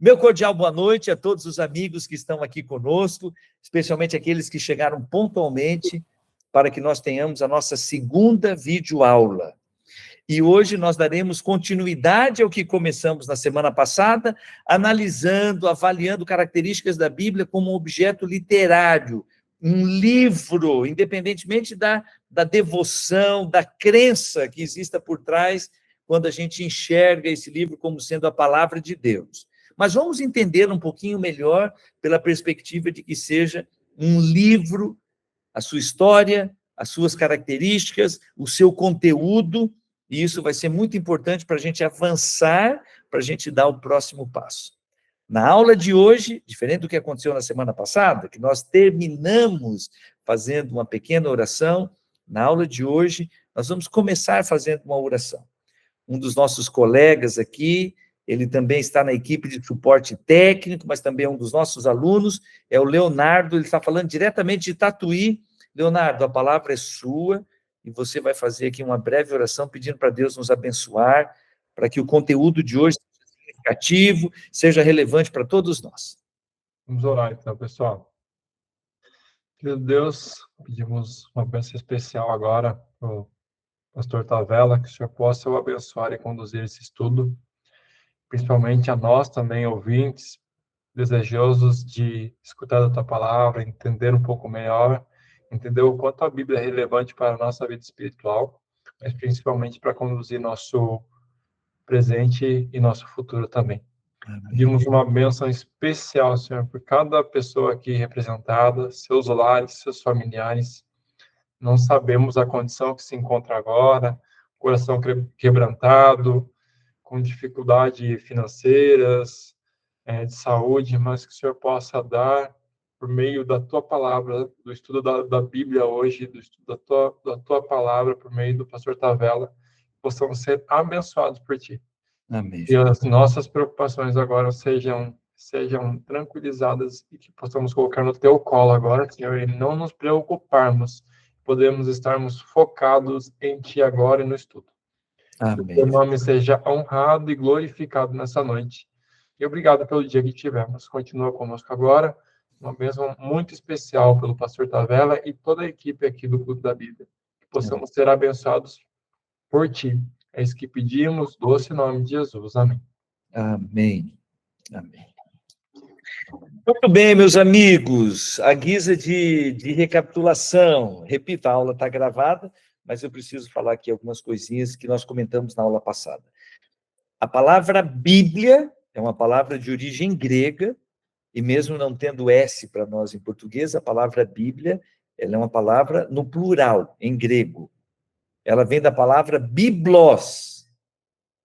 Meu cordial boa noite a todos os amigos que estão aqui conosco, especialmente aqueles que chegaram pontualmente para que nós tenhamos a nossa segunda videoaula. E hoje nós daremos continuidade ao que começamos na semana passada, analisando, avaliando características da Bíblia como um objeto literário, um livro, independentemente da devoção, da crença que exista por trás, quando a gente enxerga esse livro como sendo a palavra de Deus. Mas vamos entender um pouquinho melhor pela perspectiva de que seja um livro, a sua história, as suas características, o seu conteúdo, e isso vai ser muito importante para a gente avançar, para a gente dar o próximo passo. Na aula de hoje, diferente do que aconteceu na semana passada, que nós terminamos fazendo uma pequena oração, na aula de hoje, nós vamos começar fazendo uma oração. Um dos nossos colegas aqui, ele também está na equipe de suporte técnico, mas também é um dos nossos alunos, é o Leonardo, ele está falando diretamente de Tatuí. Leonardo, a palavra é sua, e você vai fazer aqui uma breve oração pedindo para Deus nos abençoar, para que o conteúdo de hoje seja significativo, seja relevante para todos nós. Vamos orar então, pessoal. Querido Deus, pedimos uma bênção especial agora para o pastor Tavella, que o Senhor possa o abençoar e conduzir esse estudo, principalmente a nós também, ouvintes, desejosos de escutar a tua palavra, entender um pouco melhor, entender o quanto a Bíblia é relevante para a nossa vida espiritual, mas principalmente para conduzir nosso presente e nosso futuro também. Pedimos uma bênção especial, Senhor, por cada pessoa aqui representada, seus lares, seus familiares. Não sabemos a condição que se encontra agora, coração quebrantado, com dificuldades financeiras, de saúde, mas que o Senhor possa dar, por meio da tua palavra, do estudo da Bíblia hoje, do estudo da tua palavra, por meio do pastor Tavella, possamos ser abençoados por ti. Amém. E as nossas preocupações agora sejam tranquilizadas e que possamos colocar no teu colo agora, Senhor, e não nos preocuparmos, podemos estarmos focados em ti agora e no estudo. Amém. Que o teu nome seja honrado e glorificado nessa noite. E obrigado pelo dia que tivemos. Continua conosco agora. Uma bênção muito especial pelo pastor Tavella e toda a equipe aqui do Culto da Bíblia. Que possamos ser abençoados por ti. É isso que pedimos, doce nome de Jesus. Amém. Amém. Amém. Muito bem, meus amigos, à guisa de recapitulação, repito, a aula está gravada, mas eu preciso falar aqui algumas coisinhas que nós comentamos na aula passada. A palavra Bíblia é uma palavra de origem grega, e mesmo não tendo S para nós em português, a palavra Bíblia, ela é uma palavra no plural, em grego. Ela vem da palavra biblos.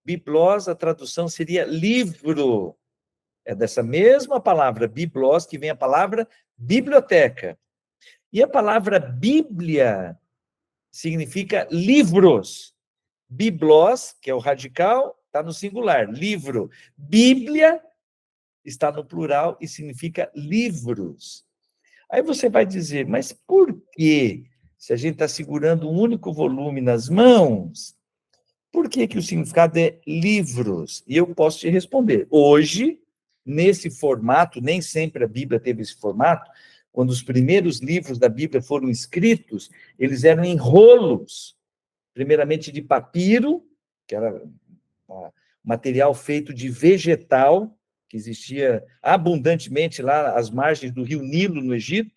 Biblos, a tradução seria livro. É dessa mesma palavra, biblos, que vem a palavra biblioteca. E a palavra Bíblia significa livros. Biblos, que é o radical, está no singular, livro. Bíblia está no plural e significa livros. Aí você vai dizer, mas por quê? Se a gente está segurando um único volume nas mãos, por que o significado é livros? E eu posso te responder. Hoje, nesse formato, nem sempre a Bíblia teve esse formato, quando os primeiros livros da Bíblia foram escritos, eles eram em rolos, primeiramente de papiro, que era material feito de vegetal, que existia abundantemente lá às margens do rio Nilo, no Egito.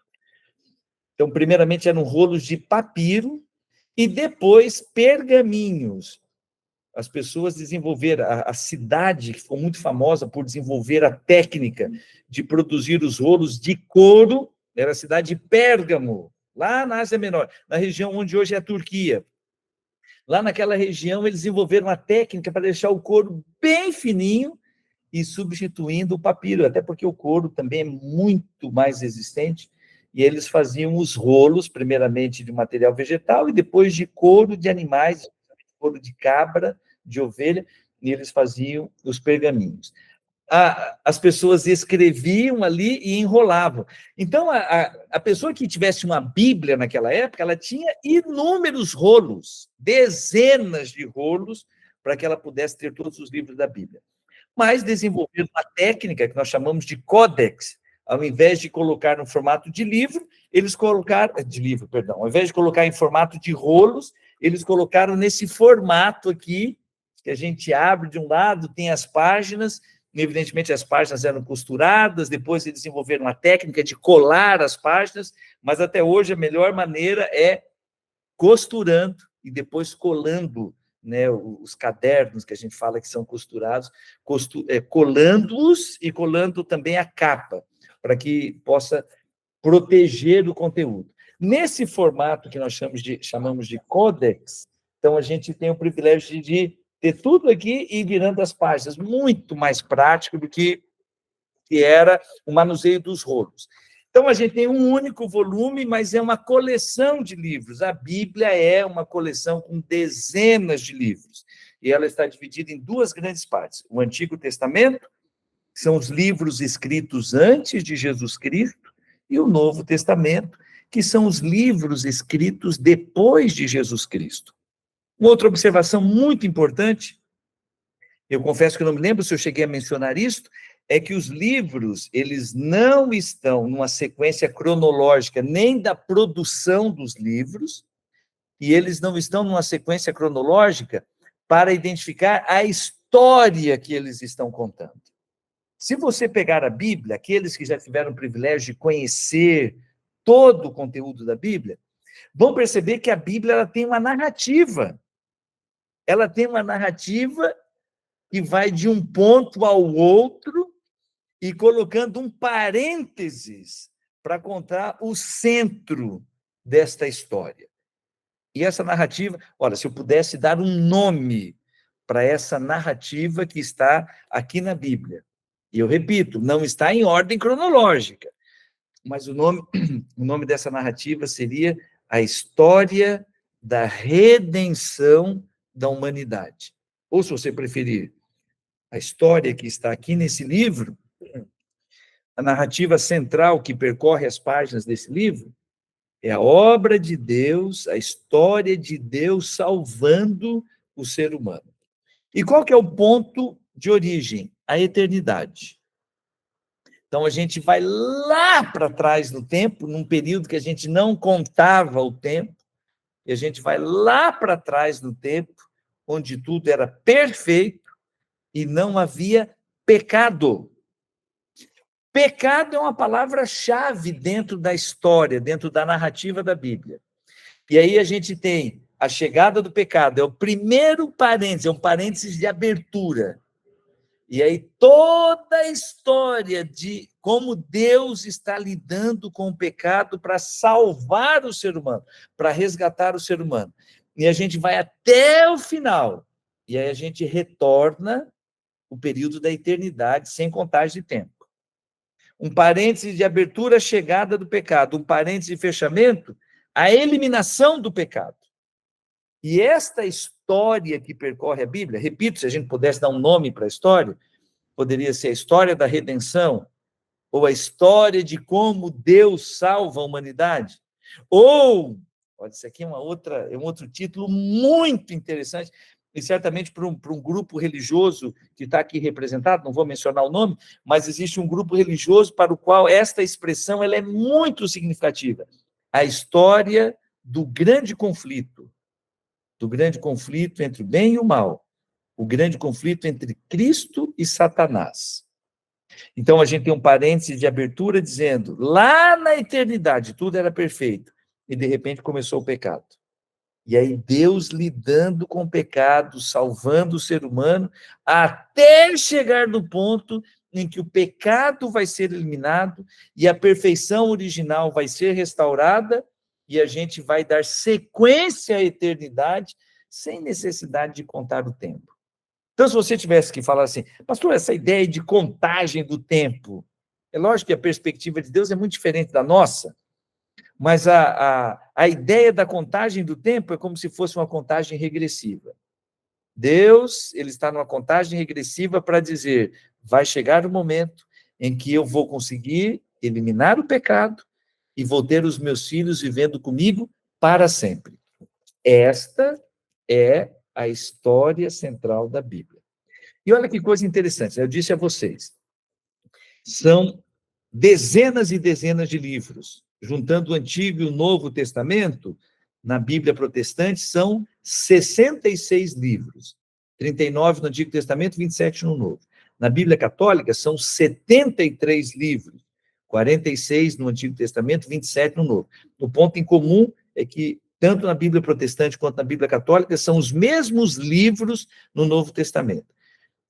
Então, primeiramente eram rolos de papiro, e depois pergaminhos. As pessoas desenvolveram, a cidade que ficou muito famosa por desenvolver a técnica de produzir os rolos de couro, era a cidade de Pérgamo, lá na Ásia Menor, na região onde hoje é a Turquia. Lá naquela região, eles desenvolveram a técnica para deixar o couro bem fininho e substituindo o papiro, até porque o couro também é muito mais resistente, e eles faziam os rolos, primeiramente de material vegetal, e depois de couro de animais, couro de cabra, de ovelha, e eles faziam os pergaminhos. As pessoas escreviam ali e enrolavam. Então, a pessoa que tivesse uma Bíblia naquela época, ela tinha inúmeros rolos, dezenas de rolos, para que ela pudesse ter todos os livros da Bíblia. mas desenvolveram uma técnica que nós chamamos de códex. Ao invés de colocar no formato de livro, eles colocaram... De livro, perdão. Ao invés de colocar em formato de rolos, eles colocaram nesse formato aqui, que a gente abre de um lado, tem as páginas, evidentemente as páginas eram costuradas, depois eles desenvolveram uma técnica de colar as páginas, mas até hoje a melhor maneira é costurando e depois colando, né, os cadernos que a gente fala que são costurados, colando-os e colando também a capa, para que possa proteger o conteúdo. Nesse formato que nós chamamos de codex, então a gente tem o privilégio de ter tudo aqui e ir virando as páginas, muito mais prático do que era o manuseio dos rolos. Então, a gente tem um único volume, mas é uma coleção de livros. A Bíblia é uma coleção com dezenas de livros. E ela está dividida em duas grandes partes. O Antigo Testamento, que são os livros escritos antes de Jesus Cristo, e o Novo Testamento, que são os livros escritos depois de Jesus Cristo. Uma outra observação muito importante, eu confesso que não me lembro se eu cheguei a mencionar isso, é que os livros, eles não estão numa sequência cronológica nem da produção dos livros, e eles não estão numa sequência cronológica para identificar a história que eles estão contando. Se você pegar a Bíblia, aqueles que já tiveram o privilégio de conhecer todo o conteúdo da Bíblia, vão perceber que a Bíblia ela tem uma narrativa. Ela tem uma narrativa que vai de um ponto ao outro, e colocando um parênteses para contar o centro desta história. E essa narrativa, olha, se eu pudesse dar um nome para essa narrativa que está aqui na Bíblia, e eu repito, não está em ordem cronológica, mas o nome dessa narrativa seria a história da redenção da humanidade. Ou, se você preferir, a história que está aqui nesse livro, a narrativa central que percorre as páginas desse livro é a obra de Deus, a história de Deus salvando o ser humano. E qual que é o ponto de origem? A eternidade. Então, a gente vai lá para trás no tempo, num período que a gente não contava o tempo, e a gente vai lá para trás no tempo, onde tudo era perfeito e não havia pecado. Pecado é uma palavra-chave dentro da história, dentro da narrativa da Bíblia. E aí a gente tem a chegada do pecado, é o primeiro parênteses, é um parênteses de abertura. E aí toda a história de como Deus está lidando com o pecado para salvar o ser humano, para resgatar o ser humano. E a gente vai até o final. E aí a gente retorna o período da eternidade, sem contagem de tempo. Um parêntese de abertura, a chegada do pecado. Um parêntese de fechamento, a eliminação do pecado. E esta história que percorre a Bíblia, repito, se a gente pudesse dar um nome para a história, poderia ser a história da redenção, ou a história de como Deus salva a humanidade, ou, olha, isso aqui é um outro título muito interessante, e certamente para um grupo religioso que está aqui representado, não vou mencionar o nome, mas existe um grupo religioso para o qual esta expressão ela é muito significativa. A história do grande conflito entre o bem e o mal, o grande conflito entre Cristo e Satanás. Então, a gente tem um parêntese de abertura dizendo, lá na eternidade, tudo era perfeito, e de repente começou o pecado. E aí Deus lidando com o pecado, salvando o ser humano, até chegar no ponto em que o pecado vai ser eliminado e a perfeição original vai ser restaurada e a gente vai dar sequência à eternidade sem necessidade de contar o tempo. Então, se você tivesse que falar assim, pastor, essa ideia de contagem do tempo, é lógico que a perspectiva de Deus é muito diferente da nossa, mas a ideia da contagem do tempo é como se fosse uma contagem regressiva. Deus, ele está numa contagem regressiva para dizer, vai chegar o momento em que eu vou conseguir eliminar o pecado e vou ter os meus filhos vivendo comigo para sempre. Esta é a história central da Bíblia. E olha que coisa interessante, eu disse a vocês, são dezenas e dezenas de livros, juntando o Antigo e o Novo Testamento, na Bíblia protestante, são 66 livros, 39 no Antigo Testamento, 27 no Novo. Na Bíblia católica, são 73 livros, 46 no Antigo Testamento, 27 no Novo. O ponto em comum é que, tanto na Bíblia protestante quanto na Bíblia católica, são os mesmos livros no Novo Testamento.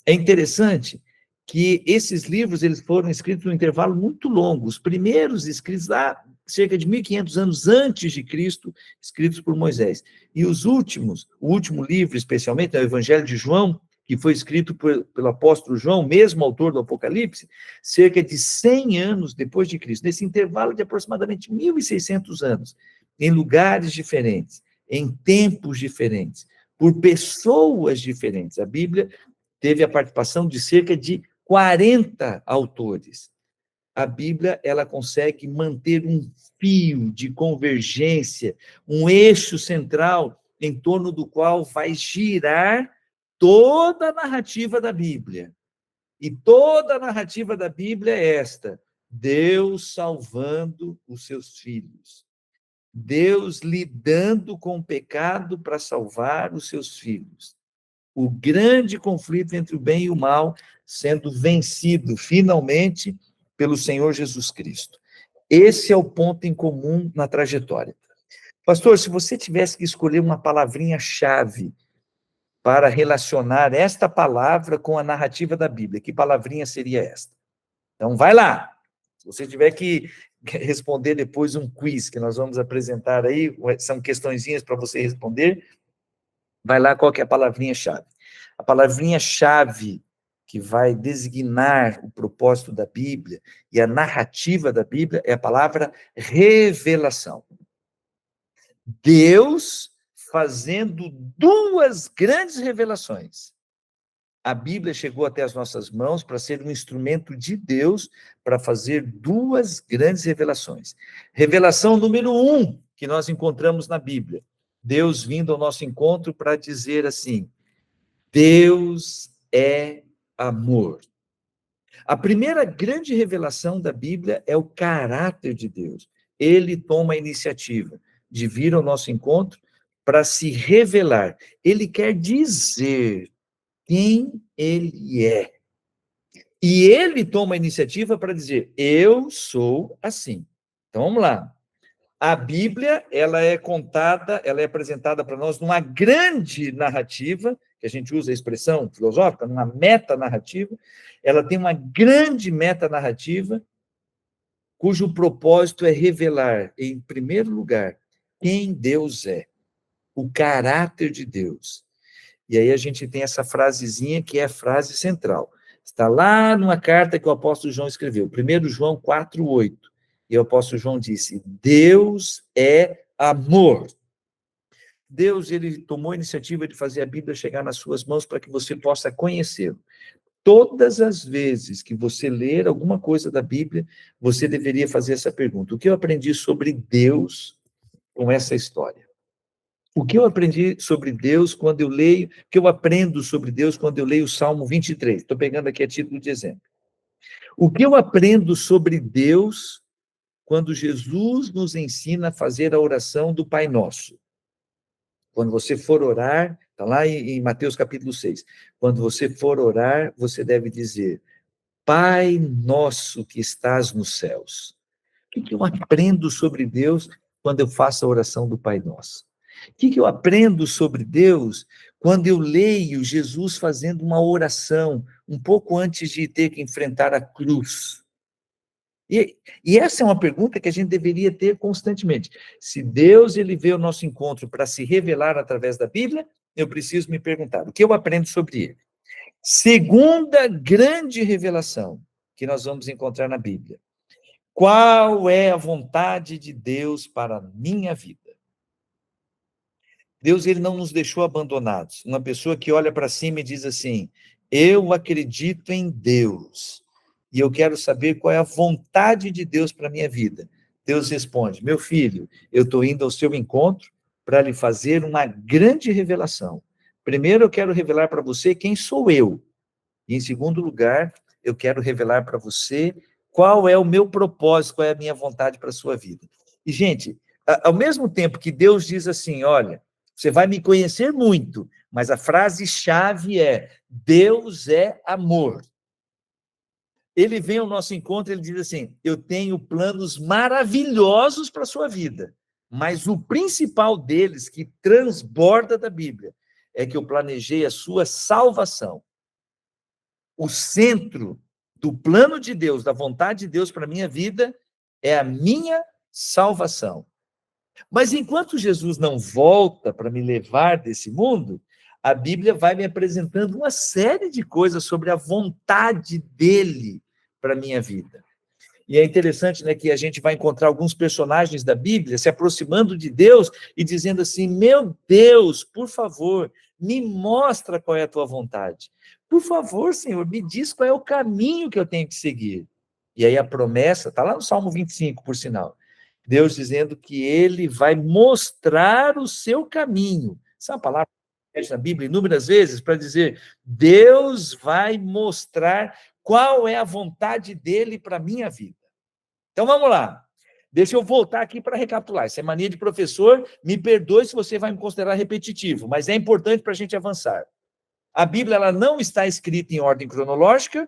É interessante que esses livros eles foram escritos num intervalo muito longo. Os primeiros escritos lá, cerca de 1.500 anos antes de Cristo, escritos por Moisés. E os últimos, o último livro, especialmente, é o Evangelho de João, que foi escrito pelo apóstolo João, mesmo autor do Apocalipse, cerca de 100 anos depois de Cristo. Nesse intervalo de aproximadamente 1.600 anos, em lugares diferentes, em tempos diferentes, por pessoas diferentes. A Bíblia teve a participação de cerca de 40 autores. A Bíblia, ela consegue manter um fio de convergência, um eixo central em torno do qual vai girar toda a narrativa da Bíblia. E toda a narrativa da Bíblia é esta: Deus salvando os seus filhos. Deus lidando com o pecado para salvar os seus filhos. O grande conflito entre o bem e o mal sendo vencido, finalmente, pelo Senhor Jesus Cristo. Esse é o ponto em comum na trajetória. Pastor, se você tivesse que escolher uma palavrinha-chave para relacionar esta palavra com a narrativa da Bíblia, que palavrinha seria esta? Então, vai lá. Se você tiver que responder depois um quiz que nós vamos apresentar aí, são questõezinhas para você responder, vai lá, qual que é a palavrinha-chave? A palavrinha-chave que vai designar o propósito da Bíblia e a narrativa da Bíblia é a palavra revelação. Deus fazendo duas grandes revelações. A Bíblia chegou até as nossas mãos para ser um instrumento de Deus para fazer duas grandes revelações. Revelação número 1, que nós encontramos na Bíblia. Deus vindo ao nosso encontro para dizer assim: Deus é amor. A primeira grande revelação da Bíblia é o caráter de Deus. Ele toma a iniciativa de vir ao nosso encontro para se revelar. Ele quer dizer quem ele é. E ele toma a iniciativa para dizer: eu sou assim. Então, vamos lá. A Bíblia, ela é contada, ela é apresentada para nós numa grande narrativa, que a gente usa a expressão filosófica, numa metanarrativa. Ela tem uma grande metanarrativa, cujo propósito é revelar, em primeiro lugar, quem Deus é, o caráter de Deus. E aí a gente tem essa frasezinha que é a frase central. Está lá numa carta que o apóstolo João escreveu, 1 João 4:8. E o apóstolo João disse: Deus é amor. Deus, ele tomou a iniciativa de fazer a Bíblia chegar nas suas mãos para que você possa conhecê-lo. Todas as vezes que você ler alguma coisa da Bíblia, você deveria fazer essa pergunta: o que eu aprendi sobre Deus com essa história? O que eu aprendi sobre Deus quando eu leio, o que eu aprendo sobre Deus quando eu leio o Salmo 23? Estou pegando aqui a título de exemplo. O que eu aprendo sobre Deus quando Jesus nos ensina a fazer a oração do Pai Nosso? Quando você for orar, está lá em Mateus capítulo 6, quando você for orar, você deve dizer: Pai Nosso que estás nos céus. O que eu aprendo sobre Deus quando eu faço a oração do Pai Nosso? O que eu aprendo sobre Deus quando eu leio Jesus fazendo uma oração um pouco antes de ter que enfrentar a cruz? E essa é uma pergunta que a gente deveria ter constantemente. Se Deus ele veio ao nosso encontro para se revelar através da Bíblia, eu preciso me perguntar: o que eu aprendo sobre ele? Segunda grande revelação que nós vamos encontrar na Bíblia: qual é a vontade de Deus para a minha vida? Deus ele não nos deixou abandonados. Uma pessoa que olha para cima e diz assim: eu acredito em Deus e eu quero saber qual é a vontade de Deus para a minha vida. Deus responde: meu filho, eu estou indo ao seu encontro para lhe fazer uma grande revelação. Primeiro eu quero revelar para você quem sou eu. E, em segundo lugar, eu quero revelar para você qual é o meu propósito, qual é a minha vontade para a sua vida. E, gente, ao mesmo tempo que Deus diz assim, olha, você vai me conhecer muito, mas a frase-chave é: Deus é amor. Ele vem ao nosso encontro, ele diz assim: eu tenho planos maravilhosos para a sua vida, mas o principal deles, que transborda da Bíblia, é que eu planejei a sua salvação. O centro do plano de Deus, da vontade de Deus para a minha vida, é a minha salvação. Mas enquanto Jesus não volta para me levar desse mundo, a Bíblia vai me apresentando uma série de coisas sobre a vontade dele para a minha vida. E é interessante, né, que a gente vai encontrar alguns personagens da Bíblia se aproximando de Deus e dizendo assim: meu Deus, por favor, me mostra qual é a tua vontade. Por favor, Senhor, me diz qual é o caminho que eu tenho que seguir. E aí a promessa, está lá no Salmo 25, por sinal. Deus dizendo que ele vai mostrar o seu caminho. Essa é uma palavra que na Bíblia inúmeras vezes para dizer: Deus vai mostrar qual é a vontade dele para a minha vida. Então, vamos lá. Deixa eu voltar aqui para recapitular. Isso é mania de professor. Me perdoe se você vai me considerar repetitivo, mas é importante para a gente avançar. A Bíblia ela não está escrita em ordem cronológica,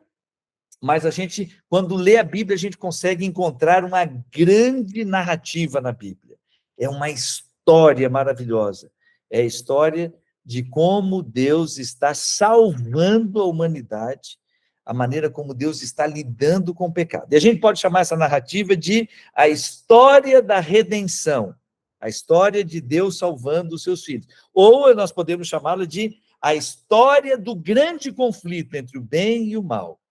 mas a gente, quando lê a Bíblia, a gente consegue encontrar uma grande narrativa na Bíblia. É uma história maravilhosa. É a história de como Deus está salvando a humanidade, a maneira como Deus está lidando com o pecado. E a gente pode chamar essa narrativa de a história da redenção, a história de Deus salvando os seus filhos. Ou nós podemos chamá-la de a história do grande conflito entre o bem e o mal.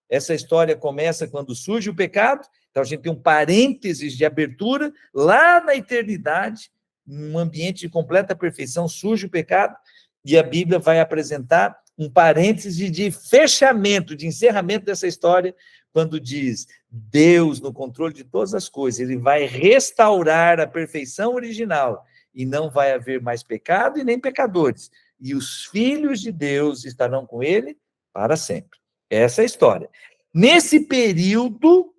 Essa história começa quando surge o pecado, então a gente tem um parênteses de abertura, lá na eternidade, num ambiente de completa perfeição, surge o pecado, e a Bíblia vai apresentar um parêntese de fechamento, de encerramento dessa história, quando diz: Deus, no controle de todas as coisas, ele vai restaurar a perfeição original, e não vai haver mais pecado e nem pecadores, e os filhos de Deus estarão com ele para sempre. Essa é a história. Nesse período,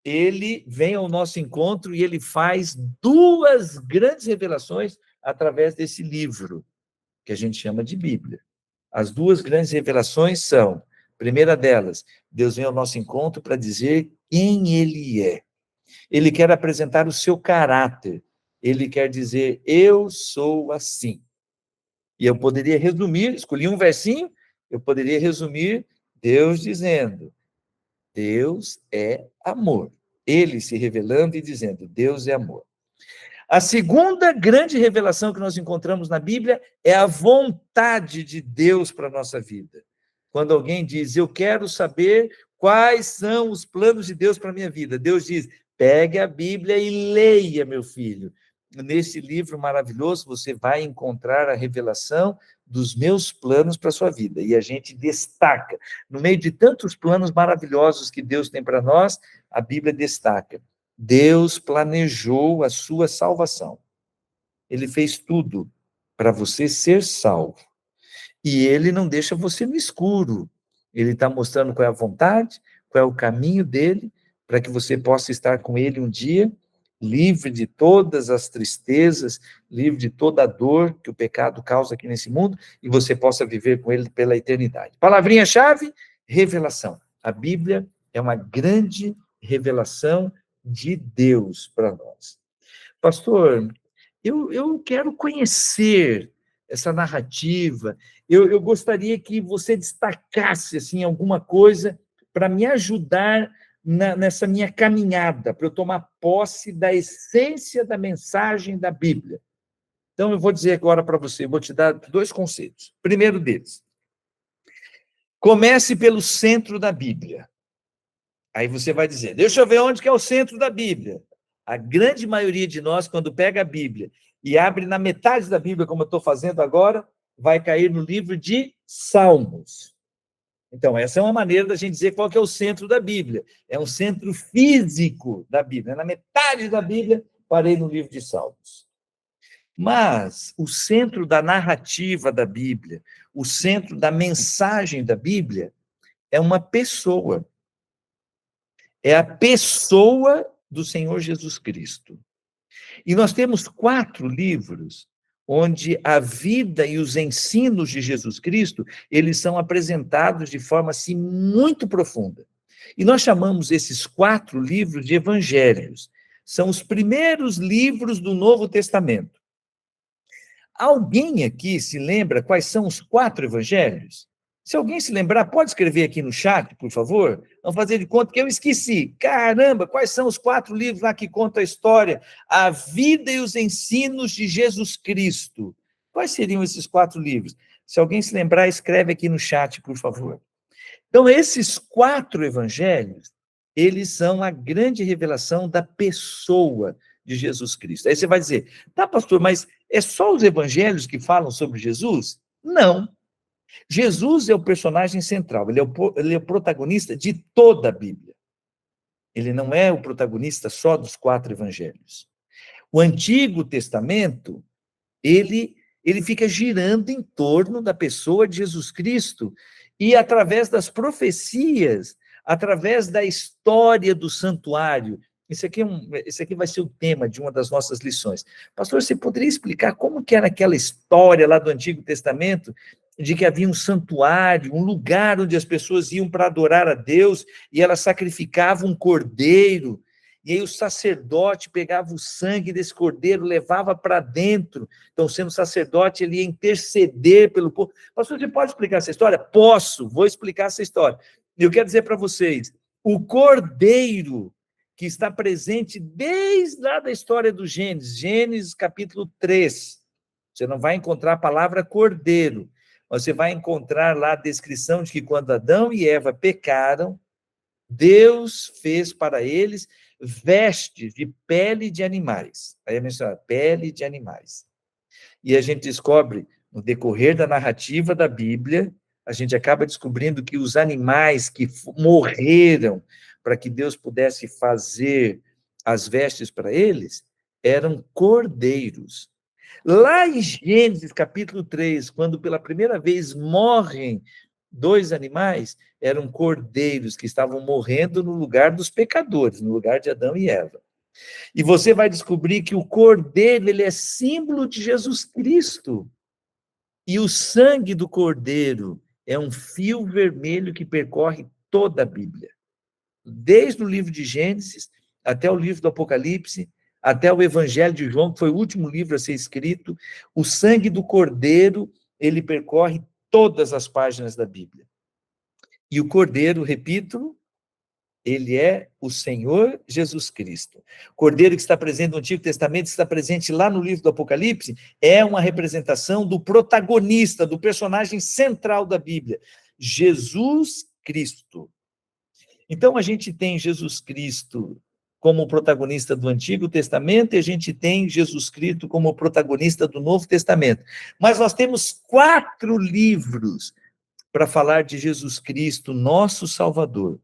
ele vem ao nosso encontro e ele faz duas grandes revelações através desse livro, que a gente chama de Bíblia. As duas grandes revelações são: a primeira delas, Deus vem ao nosso encontro para dizer quem ele é. Ele quer apresentar o seu caráter. Ele quer dizer: eu sou assim. E eu poderia resumir, escolhi um versinho, eu poderia resumir Deus dizendo: Deus é amor. Ele se revelando e dizendo: Deus é amor. A segunda grande revelação que nós encontramos na Bíblia é a vontade de Deus para a nossa vida. Quando alguém diz: eu quero saber quais são os planos de Deus para a minha vida, Deus diz: pegue a Bíblia e leia, meu filho. Nesse livro maravilhoso, você vai encontrar a revelação dos meus planos para a sua vida. E a gente destaca, no meio de tantos planos maravilhosos que Deus tem para nós, a Bíblia destaca: Deus planejou a sua salvação. Ele fez tudo para você ser salvo. E ele não deixa você no escuro. Ele está mostrando qual é a vontade, qual é o caminho dele, para que você possa estar com ele um dia, livre de todas as tristezas, livre de toda a dor que o pecado causa aqui nesse mundo, e você possa viver com ele pela eternidade. Palavrinha-chave: revelação. A Bíblia é uma grande revelação de Deus para nós. Pastor, eu quero conhecer essa narrativa, eu gostaria que você destacasse assim, alguma coisa para me ajudar nessa minha caminhada, para eu tomar posse da essência da mensagem da Bíblia. Então, eu vou dizer agora para você, vou te dar dois conceitos. Primeiro deles: comece pelo centro da Bíblia. Aí você vai dizer: deixa eu ver onde que é o centro da Bíblia. A grande maioria de nós, quando pega a Bíblia e abre na metade da Bíblia, como eu estou fazendo agora, vai cair no livro de Salmos. Então, essa é uma maneira da gente dizer qual que é o centro da Bíblia. É um centro físico da Bíblia. Na metade da Bíblia, parei no livro de Salmos. Mas o centro da narrativa da Bíblia, o centro da mensagem da Bíblia, é uma pessoa. É a pessoa do Senhor Jesus Cristo. E nós temos 4 livros onde a vida e os ensinos de Jesus Cristo, eles são apresentados de forma assim muito profunda. E nós chamamos esses 4 livros de evangelhos. São os primeiros livros do Novo Testamento. Alguém aqui se lembra quais são os 4 evangelhos? Se alguém se lembrar, pode escrever aqui no chat, por favor? Vamos fazer de conta que eu esqueci. Caramba, quais são os 4 livros lá que contam a história, a vida e os ensinos de Jesus Cristo? Quais seriam esses 4 livros? Se alguém se lembrar, escreve aqui no chat, por favor. Então, esses 4 evangelhos, eles são a grande revelação da pessoa de Jesus Cristo. Aí você vai dizer, tá, pastor, mas é só os evangelhos que falam sobre Jesus? Não. Jesus é o personagem central, ele é o protagonista de toda a Bíblia. Ele não é o protagonista só dos 4 evangelhos. O Antigo Testamento, ele fica girando em torno da pessoa de Jesus Cristo, e através das profecias, através da história do santuário. Esse aqui vai ser o tema de uma das nossas lições. Pastor, você poderia explicar como que era aquela história lá do Antigo Testamento, de que havia um santuário, um lugar onde as pessoas iam para adorar a Deus, e elas sacrificavam um cordeiro, e aí o sacerdote pegava o sangue desse cordeiro, levava para dentro. Então, sendo sacerdote, ele ia interceder pelo povo. Pastor, você pode explicar essa história? Posso, vou explicar essa história. Eu quero dizer para vocês, o cordeiro que está presente desde lá da história do Gênesis capítulo 3, você não vai encontrar a palavra cordeiro, você vai encontrar lá a descrição de que quando Adão e Eva pecaram, Deus fez para eles vestes de pele de animais. Aí é mencionado, pele de animais. E a gente descobre, no decorrer da narrativa da Bíblia, a gente acaba descobrindo que os animais que morreram para que Deus pudesse fazer as vestes para eles, eram cordeiros. Lá em Gênesis capítulo 3, quando pela primeira vez morrem 2 animais, eram cordeiros que estavam morrendo no lugar dos pecadores, no lugar de Adão e Eva. E você vai descobrir que o cordeiro, ele é símbolo de Jesus Cristo. E o sangue do cordeiro é um fio vermelho que percorre toda a Bíblia. Desde o livro de Gênesis até o livro do Apocalipse, até o Evangelho de João, que foi o último livro a ser escrito, o sangue do cordeiro, ele percorre todas as páginas da Bíblia. E o cordeiro, repito, ele é o Senhor Jesus Cristo. Cordeiro que está presente no Antigo Testamento, está presente lá no livro do Apocalipse, é uma representação do protagonista, do personagem central da Bíblia, Jesus Cristo. Então, a gente tem Jesus Cristo como protagonista do Antigo Testamento, e a gente tem Jesus Cristo como protagonista do Novo Testamento. Mas nós temos 4 livros para falar de Jesus Cristo, nosso Salvador,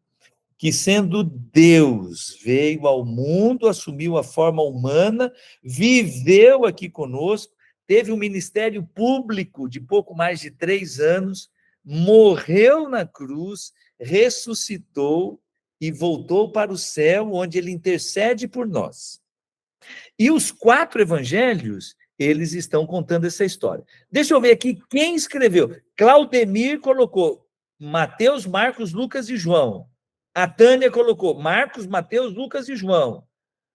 que sendo Deus, veio ao mundo, assumiu a forma humana, viveu aqui conosco, teve um ministério público de pouco mais de 3 anos, morreu na cruz, ressuscitou e voltou para o céu, onde ele intercede por nós. E os 4 evangelhos, eles estão contando essa história. Deixa eu ver aqui quem escreveu. Claudemir colocou Mateus, Marcos, Lucas e João. A Tânia colocou Marcos, Mateus, Lucas e João.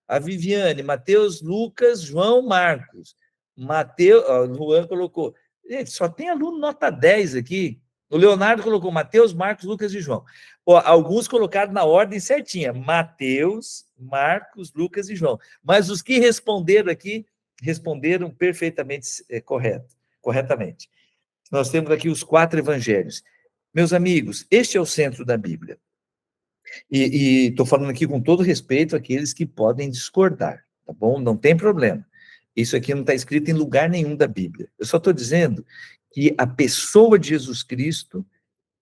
A Viviane, Mateus, Lucas, João, Marcos. Mateus, o Juan colocou. Gente, só tem aluno nota 10 aqui. O Leonardo colocou Mateus, Marcos, Lucas e João. Alguns colocaram na ordem certinha. Mateus, Marcos, Lucas e João. Mas os que responderam aqui, responderam perfeitamente corretamente. Nós temos aqui os 4 evangelhos. Meus amigos, este é o centro da Bíblia. E estou falando aqui com todo respeito àqueles que podem discordar, tá bom? Não tem problema. Isso aqui não está escrito em lugar nenhum da Bíblia. Eu só estou dizendo que a pessoa de Jesus Cristo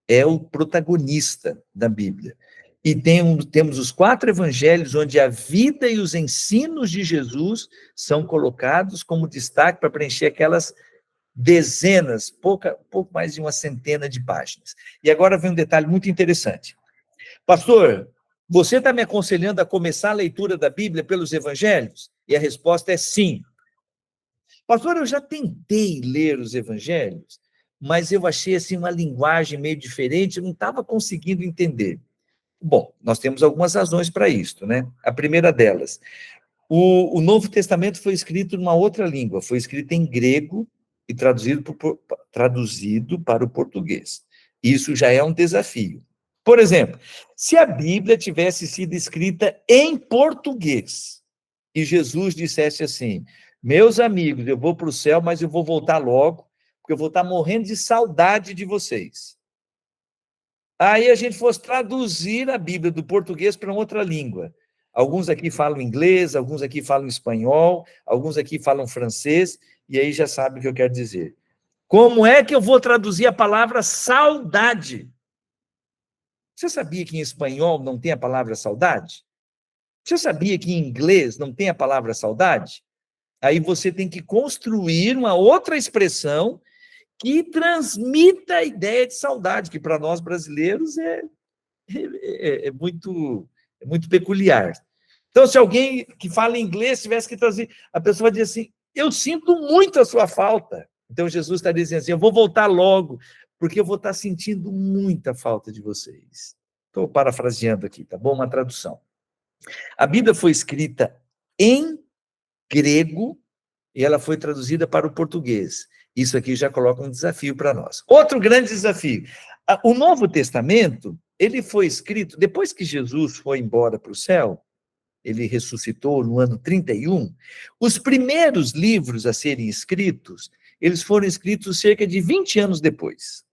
é o protagonista da Bíblia. E temos os 4 evangelhos onde a vida e os ensinos de Jesus são colocados como destaque para preencher aquelas dezenas, pouco mais de uma centena de páginas. E agora vem um detalhe muito interessante. Pastor, você está me aconselhando a começar a leitura da Bíblia pelos evangelhos? E a resposta é sim. Pastor, eu já tentei ler os evangelhos, mas eu achei assim uma linguagem meio diferente, eu não estava conseguindo entender. Bom, nós temos algumas razões para isso, né? A primeira delas, o Novo Testamento foi escrito numa outra língua, foi escrito em grego e traduzido para o português. Isso já é um desafio. Por exemplo, se a Bíblia tivesse sido escrita em português e Jesus dissesse assim: meus amigos, eu vou para o céu, mas eu vou voltar logo, porque eu vou estar morrendo de saudade de vocês. Aí a gente fosse traduzir a Bíblia do português para outra língua. Alguns aqui falam inglês, alguns aqui falam espanhol, alguns aqui falam francês, e aí já sabe o que eu quero dizer. Como é que eu vou traduzir a palavra saudade? Você sabia que em espanhol não tem a palavra saudade? Você sabia que em inglês não tem a palavra saudade? Aí você tem que construir uma outra expressão que transmita a ideia de saudade, que para nós brasileiros é muito peculiar. Então, se alguém que fala inglês tivesse que traduzir, a pessoa vai dizer assim: eu sinto muito a sua falta. Então, Jesus está dizendo assim: eu vou voltar logo, porque eu vou estar sentindo muita falta de vocês. Estou parafraseando aqui, tá bom? Uma tradução. A Bíblia foi escrita em grego e ela foi traduzida para o português. Isso aqui já coloca um desafio para nós. Outro grande desafio. O Novo Testamento, ele foi escrito, depois que Jesus foi embora para o céu, ele ressuscitou no ano 31, os primeiros livros a serem escritos, eles foram escritos cerca de 20 anos depois.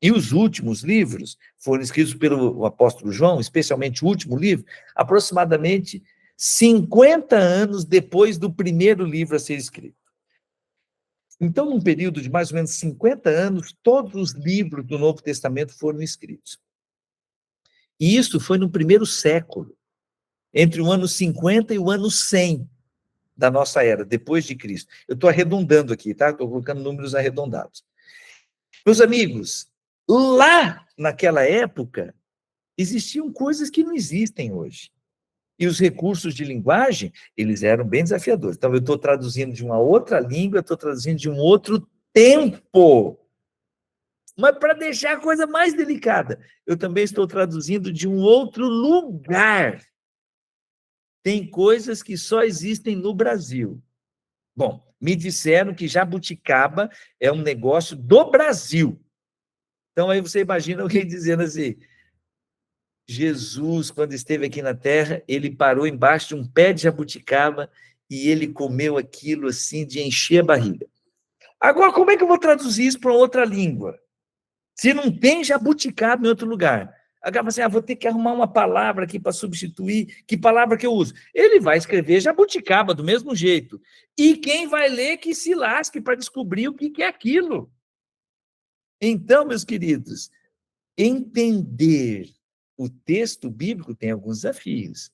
E os últimos livros foram escritos pelo apóstolo João, especialmente o último livro, aproximadamente 50 anos depois do primeiro livro a ser escrito. Então, num período de mais ou menos 50 anos, todos os livros do Novo Testamento foram escritos. E isso foi no primeiro século, entre o ano 50 e o ano 100 da nossa era, depois de Cristo. Eu estou arredondando aqui, tá? Estou colocando números arredondados. Meus amigos, lá naquela época, existiam coisas que não existem hoje. E os recursos de linguagem, eles eram bem desafiadores. Então, eu estou traduzindo de uma outra língua, estou traduzindo de um outro tempo. Mas para deixar a coisa mais delicada, eu também estou traduzindo de um outro lugar. Tem coisas que só existem no Brasil. Bom, me disseram que jabuticaba é um negócio do Brasil. Então, aí você imagina alguém dizendo assim: Jesus, quando esteve aqui na Terra, ele parou embaixo de um pé de jabuticaba e ele comeu aquilo assim de encher a barriga. Agora, como é que eu vou traduzir isso para outra língua? Se não tem jabuticaba em outro lugar. Agora, assim, vou ter que arrumar uma palavra aqui para substituir. Que palavra que eu uso? Ele vai escrever jabuticaba do mesmo jeito. E quem vai ler que se lasque para descobrir o que é aquilo. Então, meus queridos, entender o texto bíblico tem alguns desafios.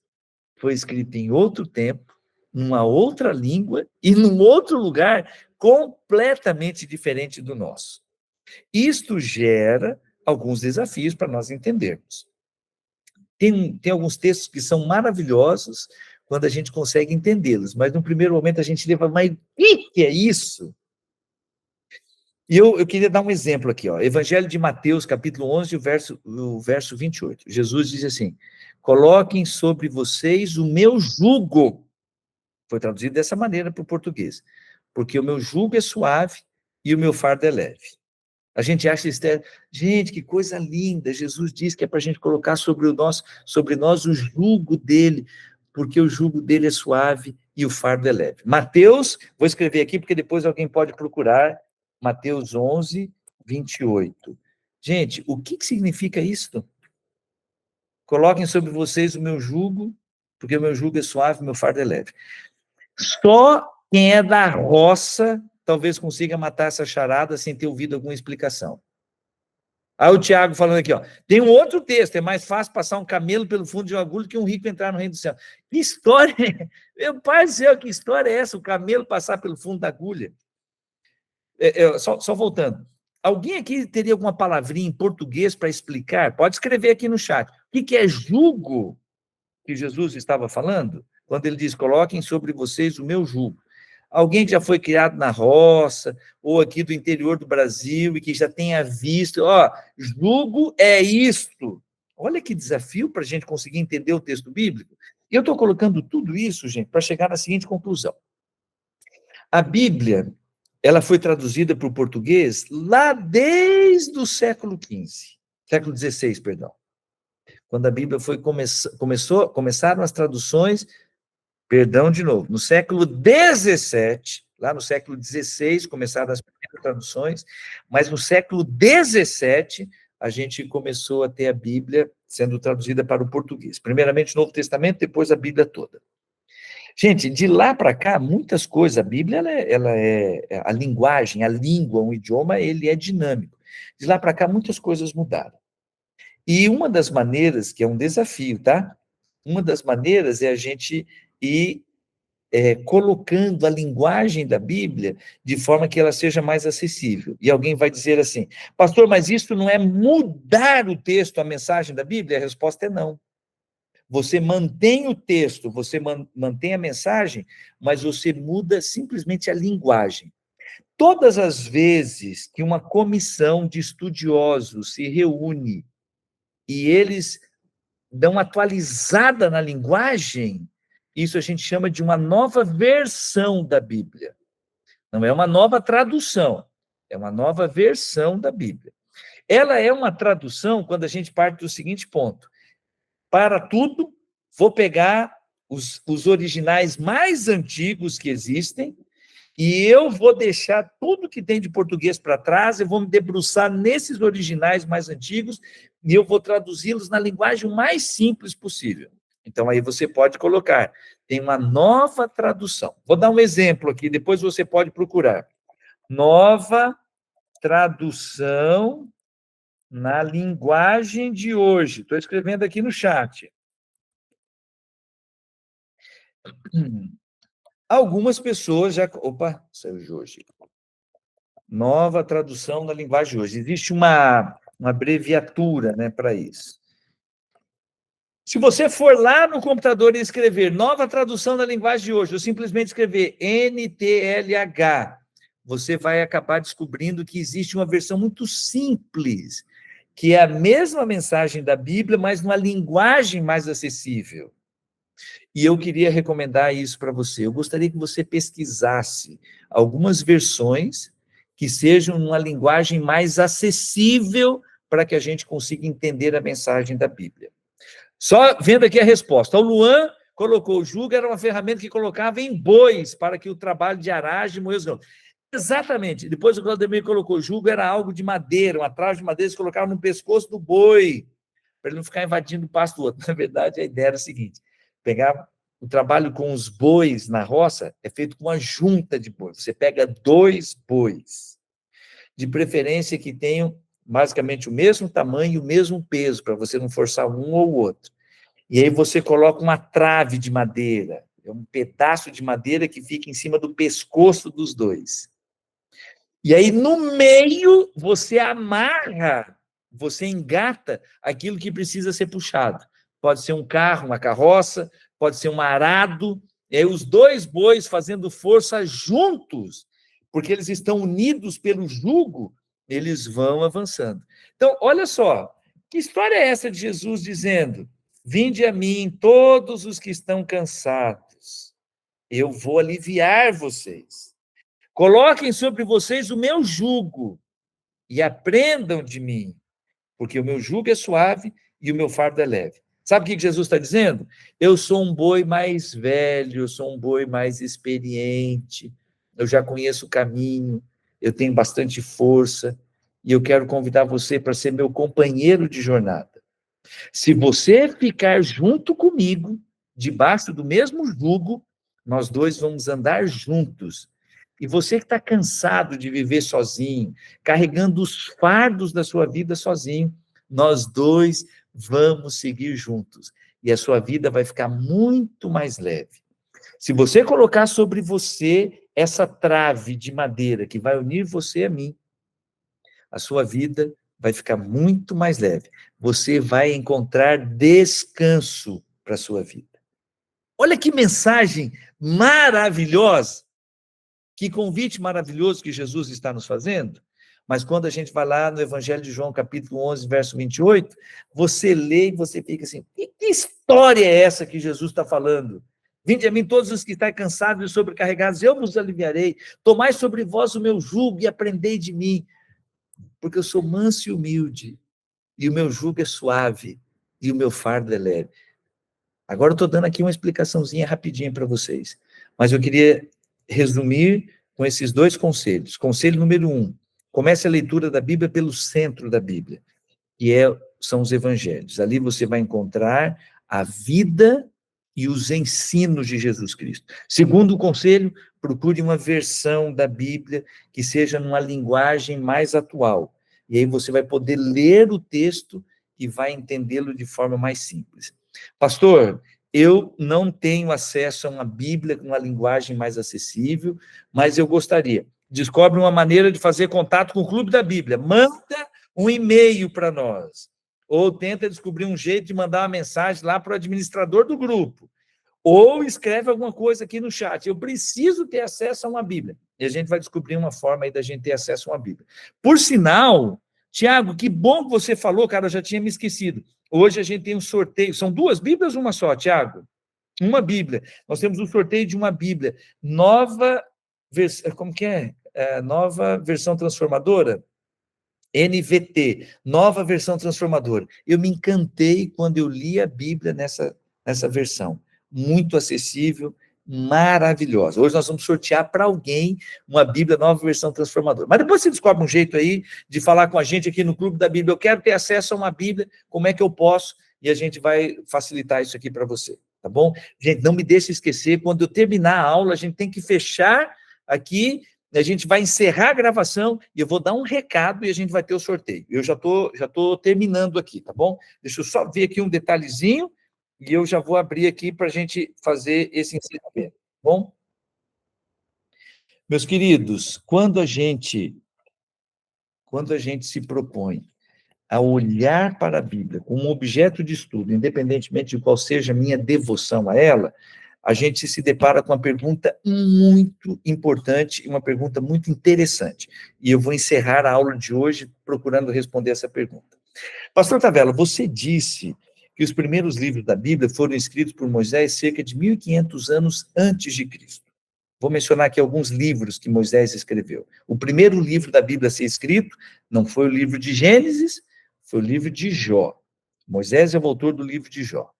Foi escrito em outro tempo, numa outra língua e num outro lugar completamente diferente do nosso. Isto gera alguns desafios para nós entendermos. Tem alguns textos que são maravilhosos quando a gente consegue entendê-los, mas no primeiro momento a gente leva, mas o que é isso? E eu queria dar um exemplo aqui, ó. Evangelho de Mateus, capítulo 11, o verso 28. Jesus diz assim: coloquem sobre vocês o meu jugo. Foi traduzido dessa maneira para o português. Porque o meu jugo é suave e o meu fardo é leve. A gente acha isso, gente, que coisa linda. Jesus diz que é para a gente colocar sobre nós o jugo dele, porque o jugo dele é suave e o fardo é leve. Mateus, vou escrever aqui porque depois alguém pode procurar. Mateus 11, 28. Gente, o que significa isso? Coloquem sobre vocês o meu jugo, porque o meu jugo é suave, o meu fardo é leve. Só quem é da roça talvez consiga matar essa charada sem ter ouvido alguma explicação. Aí o Tiago falando aqui, ó, tem um outro texto: é mais fácil passar um camelo pelo fundo de uma agulha que um rico entrar no reino do céu. Que história é? Meu pai do céu, que história é essa? O camelo passar pelo fundo da agulha? Só voltando. Alguém aqui teria alguma palavrinha em português para explicar? Pode escrever aqui no chat. O que é jugo que Jesus estava falando? Quando ele diz, coloquem sobre vocês o meu jugo. Alguém que já foi criado na roça, ou aqui do interior do Brasil, e que já tenha visto, jugo é isto. Olha que desafio para a gente conseguir entender o texto bíblico. E eu estou colocando tudo isso, gente, para chegar na seguinte conclusão. A Bíblia, ela foi traduzida para o português lá desde o século XVI, perdão. Quando a Bíblia começaram as traduções, perdão de novo, no século XVII, lá no século XVI começaram as primeiras traduções, mas no século XVII a gente começou a ter a Bíblia sendo traduzida para o português. Primeiramente o Novo Testamento, depois a Bíblia toda. Gente, de lá para cá, muitas coisas, a Bíblia, ela é a linguagem, a língua, um idioma, ele é dinâmico. De lá para cá, muitas coisas mudaram. E uma das maneiras, que é um desafio, tá? Uma das maneiras é a gente ir colocando a linguagem da Bíblia de forma que ela seja mais acessível. E alguém vai dizer assim, pastor, mas isso não é mudar o texto, a mensagem da Bíblia? A resposta é não. Você mantém o texto, você mantém a mensagem, mas você muda simplesmente a linguagem. Todas as vezes que uma comissão de estudiosos se reúne e eles dão uma atualizada na linguagem, isso a gente chama de uma nova versão da Bíblia. Não é uma nova tradução, é uma nova versão da Bíblia. Ela é uma tradução quando a gente parte do seguinte ponto. Para tudo, vou pegar os originais mais antigos que existem e eu vou deixar tudo que tem de português para trás, eu vou me debruçar nesses originais mais antigos e eu vou traduzi-los na linguagem mais simples possível. Então, aí você pode colocar, tem uma nova tradução. Vou dar um exemplo aqui, depois você pode procurar. Nova tradução na linguagem de hoje. Estou escrevendo aqui no chat. Algumas pessoas já... Opa, saiu de hoje. Nova tradução na linguagem de hoje. Existe uma abreviatura, né, para isso. Se você for lá no computador e escrever nova tradução da linguagem de hoje, ou simplesmente escrever NTLH, você vai acabar descobrindo que existe uma versão muito simples, que é a mesma mensagem da Bíblia, mas numa linguagem mais acessível. E eu queria recomendar isso para você. Eu gostaria que você pesquisasse algumas versões que sejam numa linguagem mais acessível para que a gente consiga entender a mensagem da Bíblia. Só vendo aqui a resposta. O Luan colocou, o jugo era uma ferramenta que colocava em bois para que o trabalho de aragem moesse não. Exatamente. Depois o Claudemir colocou, o jugo era algo de madeira, uma trave de madeira que se colocava no pescoço do boi, para ele não ficar invadindo o pasto do outro. Na verdade, a ideia era a seguinte, pegar o trabalho com os bois na roça é feito com uma junta de bois. Você pega 2 bois, de preferência que tenham basicamente o mesmo tamanho e o mesmo peso, para você não forçar um ou outro. E aí você coloca uma trave de madeira, é um pedaço de madeira que fica em cima do pescoço dos 2. E aí, no meio, você amarra, você engata aquilo que precisa ser puxado. Pode ser um carro, uma carroça, pode ser um arado, e aí os 2 bois fazendo força juntos, porque eles estão unidos pelo jugo, eles vão avançando. Então, olha só, que história é essa de Jesus dizendo, vinde a mim todos os que estão cansados, eu vou aliviar vocês. Coloquem sobre vocês o meu jugo e aprendam de mim, porque o meu jugo é suave e o meu fardo é leve. Sabe o que Jesus está dizendo? Eu sou um boi mais velho, eu sou um boi mais experiente, eu já conheço o caminho, eu tenho bastante força, e eu quero convidar você para ser meu companheiro de jornada. Se você ficar junto comigo, debaixo do mesmo jugo, nós 2 vamos andar juntos. E você que está cansado de viver sozinho, carregando os fardos da sua vida sozinho, nós 2 vamos seguir juntos. E a sua vida vai ficar muito mais leve. Se você colocar sobre você essa trave de madeira que vai unir você a mim, a sua vida vai ficar muito mais leve. Você vai encontrar descanso para a sua vida. Olha que mensagem maravilhosa, que convite maravilhoso que Jesus está nos fazendo. Mas quando a gente vai lá no Evangelho de João, capítulo 11, verso 28, você lê e você fica assim, que história é essa que Jesus está falando? Vinde a mim todos os que estão cansados e sobrecarregados, eu vos aliviarei. Tomai sobre vós o meu jugo e aprendei de mim, porque eu sou manso e humilde, e o meu jugo é suave, e o meu fardo é leve. Agora eu estou dando aqui uma explicaçãozinha rapidinha para vocês, mas eu queria resumir com esses dois conselhos. Conselho número 1, comece a leitura da Bíblia pelo centro da Bíblia, que são os evangelhos. Ali você vai encontrar a vida e os ensinos de Jesus Cristo. Segundo conselho, procure uma versão da Bíblia que seja numa linguagem mais atual. E aí você vai poder ler o texto e vai entendê-lo de forma mais simples. Pastor, eu não tenho acesso a uma Bíblia com uma linguagem mais acessível, mas eu gostaria. Descobre uma maneira de fazer contato com o Clube da Bíblia. Manda um e-mail para nós. Ou tenta descobrir um jeito de mandar uma mensagem lá para o administrador do grupo. Ou escreve alguma coisa aqui no chat. Eu preciso ter acesso a uma Bíblia. E a gente vai descobrir uma forma aí da gente ter acesso a uma Bíblia. Por sinal, Tiago, que bom que você falou, cara, eu já tinha me esquecido. Hoje a gente tem um sorteio. São 2 Bíblias ou uma só, Tiago? Uma Bíblia. Nós temos um sorteio de uma Bíblia. Nova versão. Como que é? Nova versão transformadora? NVT, nova versão transformadora. Eu me encantei quando eu li a Bíblia nessa versão. Muito acessível, maravilhosa. Hoje nós vamos sortear para alguém uma Bíblia nova versão transformadora. Mas depois você descobre um jeito aí de falar com a gente aqui no Clube da Bíblia. Eu quero ter acesso a uma Bíblia, como é que eu posso? E a gente vai facilitar isso aqui para você, tá bom? Gente, não me deixe esquecer, quando eu terminar a aula, a gente tem que fechar aqui. A gente vai encerrar a gravação e eu vou dar um recado e a gente vai ter o sorteio. Eu já tô terminando aqui, tá bom? Deixa eu só ver aqui um detalhezinho e eu já vou abrir aqui para a gente fazer esse encerramento, tá bom? Meus queridos, quando a gente se propõe a olhar para a Bíblia como um objeto de estudo, independentemente de qual seja a minha devoção a ela, a gente se depara com uma pergunta muito importante e uma pergunta muito interessante. E eu vou encerrar a aula de hoje procurando responder essa pergunta. Pastor Tavella, você disse que os primeiros livros da Bíblia foram escritos por Moisés cerca de 1.500 anos antes de Cristo. Vou mencionar aqui alguns livros que Moisés escreveu. O primeiro livro da Bíblia a ser escrito não foi o livro de Gênesis, foi o livro de Jó. Moisés é o autor do livro de Jó.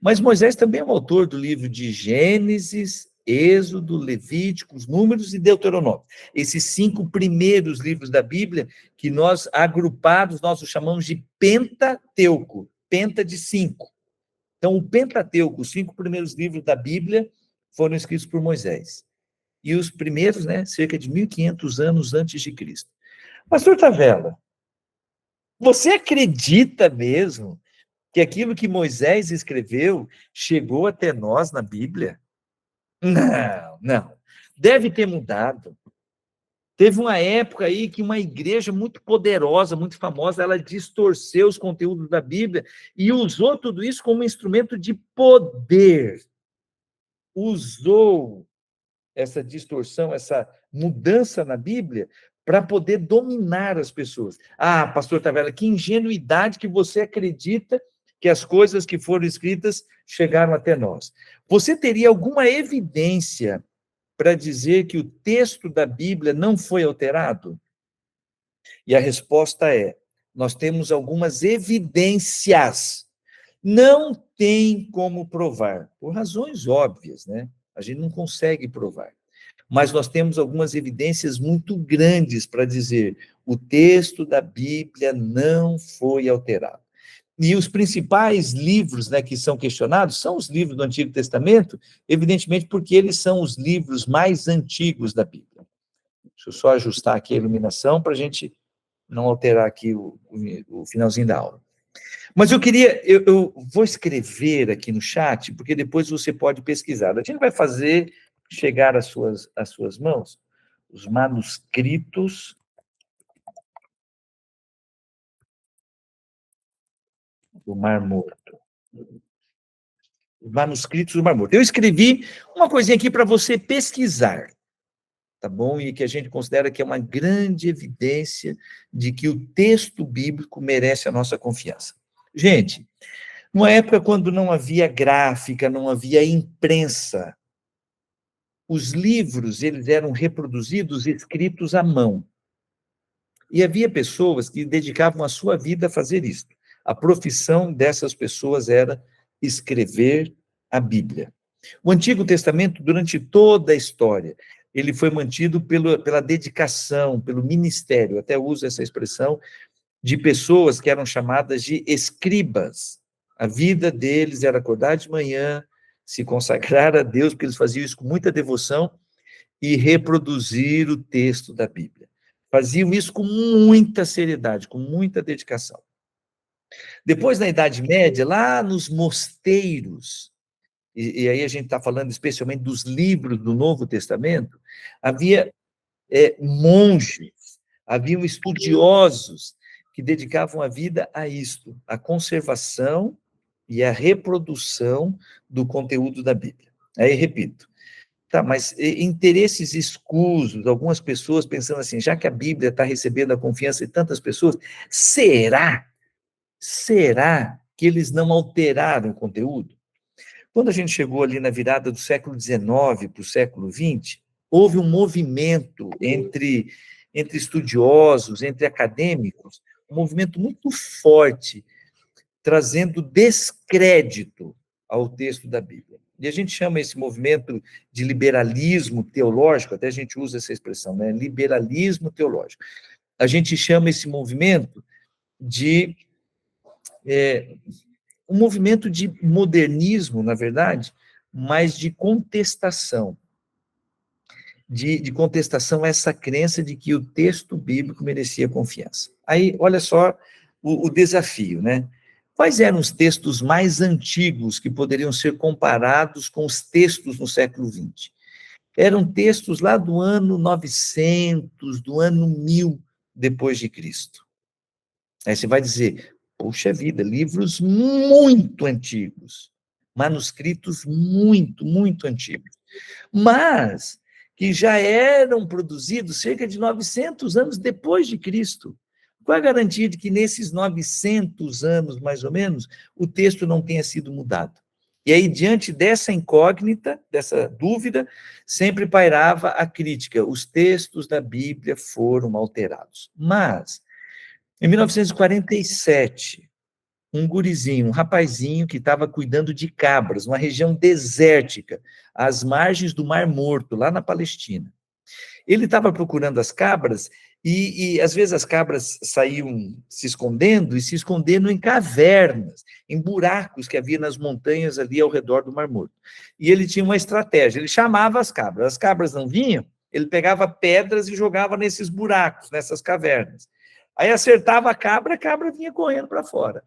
Mas Moisés também é o autor do livro de Gênesis, Êxodo, Levíticos, Números e Deuteronômio. Esses 5 primeiros livros da Bíblia, que nós, agrupados, nós os chamamos de Pentateuco, penta de 5. Então, o Pentateuco, os 5 primeiros livros da Bíblia, foram escritos por Moisés. E os primeiros, cerca de 1.500 anos antes de Cristo. Pastor Tavella, você acredita mesmo que aquilo que Moisés escreveu chegou até nós na Bíblia? Não. Deve ter mudado. Teve uma época aí que uma igreja muito poderosa, muito famosa, ela distorceu os conteúdos da Bíblia e usou tudo isso como instrumento de poder. Usou essa distorção, essa mudança na Bíblia para poder dominar as pessoas. Ah, pastor Tavella, que ingenuidade que você acredita que as coisas que foram escritas chegaram até nós. Você teria alguma evidência para dizer que o texto da Bíblia não foi alterado? E a resposta é: nós temos algumas evidências. Não tem como provar, por razões óbvias, A gente não consegue provar. Mas nós temos algumas evidências muito grandes para dizer o texto da Bíblia não foi alterado. E os principais livros que são questionados são os livros do Antigo Testamento, evidentemente porque eles são os livros mais antigos da Bíblia. Deixa eu só ajustar aqui a iluminação para a gente não alterar aqui o finalzinho da aula. Mas eu vou escrever aqui no chat, porque depois você pode pesquisar. A gente vai fazer chegar às suas mãos? Os manuscritos do Mar Morto. Os manuscritos do Mar Morto. Eu escrevi uma coisinha aqui para você pesquisar, tá bom? E que a gente considera que é uma grande evidência de que o texto bíblico merece a nossa confiança. Gente, numa época quando não havia gráfica, não havia imprensa, os livros, eles eram reproduzidos, escritos à mão. E havia pessoas que dedicavam a sua vida a fazer isso. A profissão dessas pessoas era escrever a Bíblia. O Antigo Testamento, durante toda a história, ele foi mantido pela dedicação, pelo ministério, até uso essa expressão, de pessoas que eram chamadas de escribas. A vida deles era acordar de manhã, se consagrar a Deus, porque eles faziam isso com muita devoção, e reproduzir o texto da Bíblia. Faziam isso com muita seriedade, com muita dedicação. Depois, na Idade Média, lá nos mosteiros, e aí a gente está falando especialmente dos livros do Novo Testamento, havia monges, haviam estudiosos que dedicavam a vida a isto, a conservação e a reprodução do conteúdo da Bíblia. Aí, repito, tá, mas interesses escusos, algumas pessoas pensando assim, já que a Bíblia está recebendo a confiança de tantas pessoas, será que eles não alteraram o conteúdo? Quando a gente chegou ali na virada do século XIX para o século XX, houve um movimento entre estudiosos, entre acadêmicos, um movimento muito forte, trazendo descrédito ao texto da Bíblia. E a gente chama esse movimento de liberalismo teológico, até a gente usa essa expressão, né? Liberalismo teológico. A gente chama esse movimento de um movimento de modernismo, na verdade, mas de contestação. De contestação a essa crença de que o texto bíblico merecia confiança. Aí, olha só o desafio, né? Quais eram os textos mais antigos que poderiam ser comparados com os textos no século XX? Eram textos lá do ano 900, do ano 1000 depois de Cristo. Aí você vai dizer, poxa vida, livros muito antigos, manuscritos muito, muito antigos, mas que já eram produzidos cerca de 900 anos depois de Cristo. Qual a garantia de que nesses 900 anos, mais ou menos, o texto não tenha sido mudado? E aí, diante dessa incógnita, dessa dúvida, sempre pairava a crítica. Os textos da Bíblia foram alterados. Mas, em 1947, um gurizinho, um rapazinho que estava cuidando de cabras, numa região desértica, às margens do Mar Morto, lá na Palestina. Ele estava procurando as cabras e às vezes as cabras saíam se escondendo em cavernas, em buracos que havia nas montanhas ali ao redor do Mar Morto. E ele tinha uma estratégia, ele chamava as cabras não vinham, ele pegava pedras e jogava nesses buracos, nessas cavernas. Aí acertava a cabra vinha correndo para fora.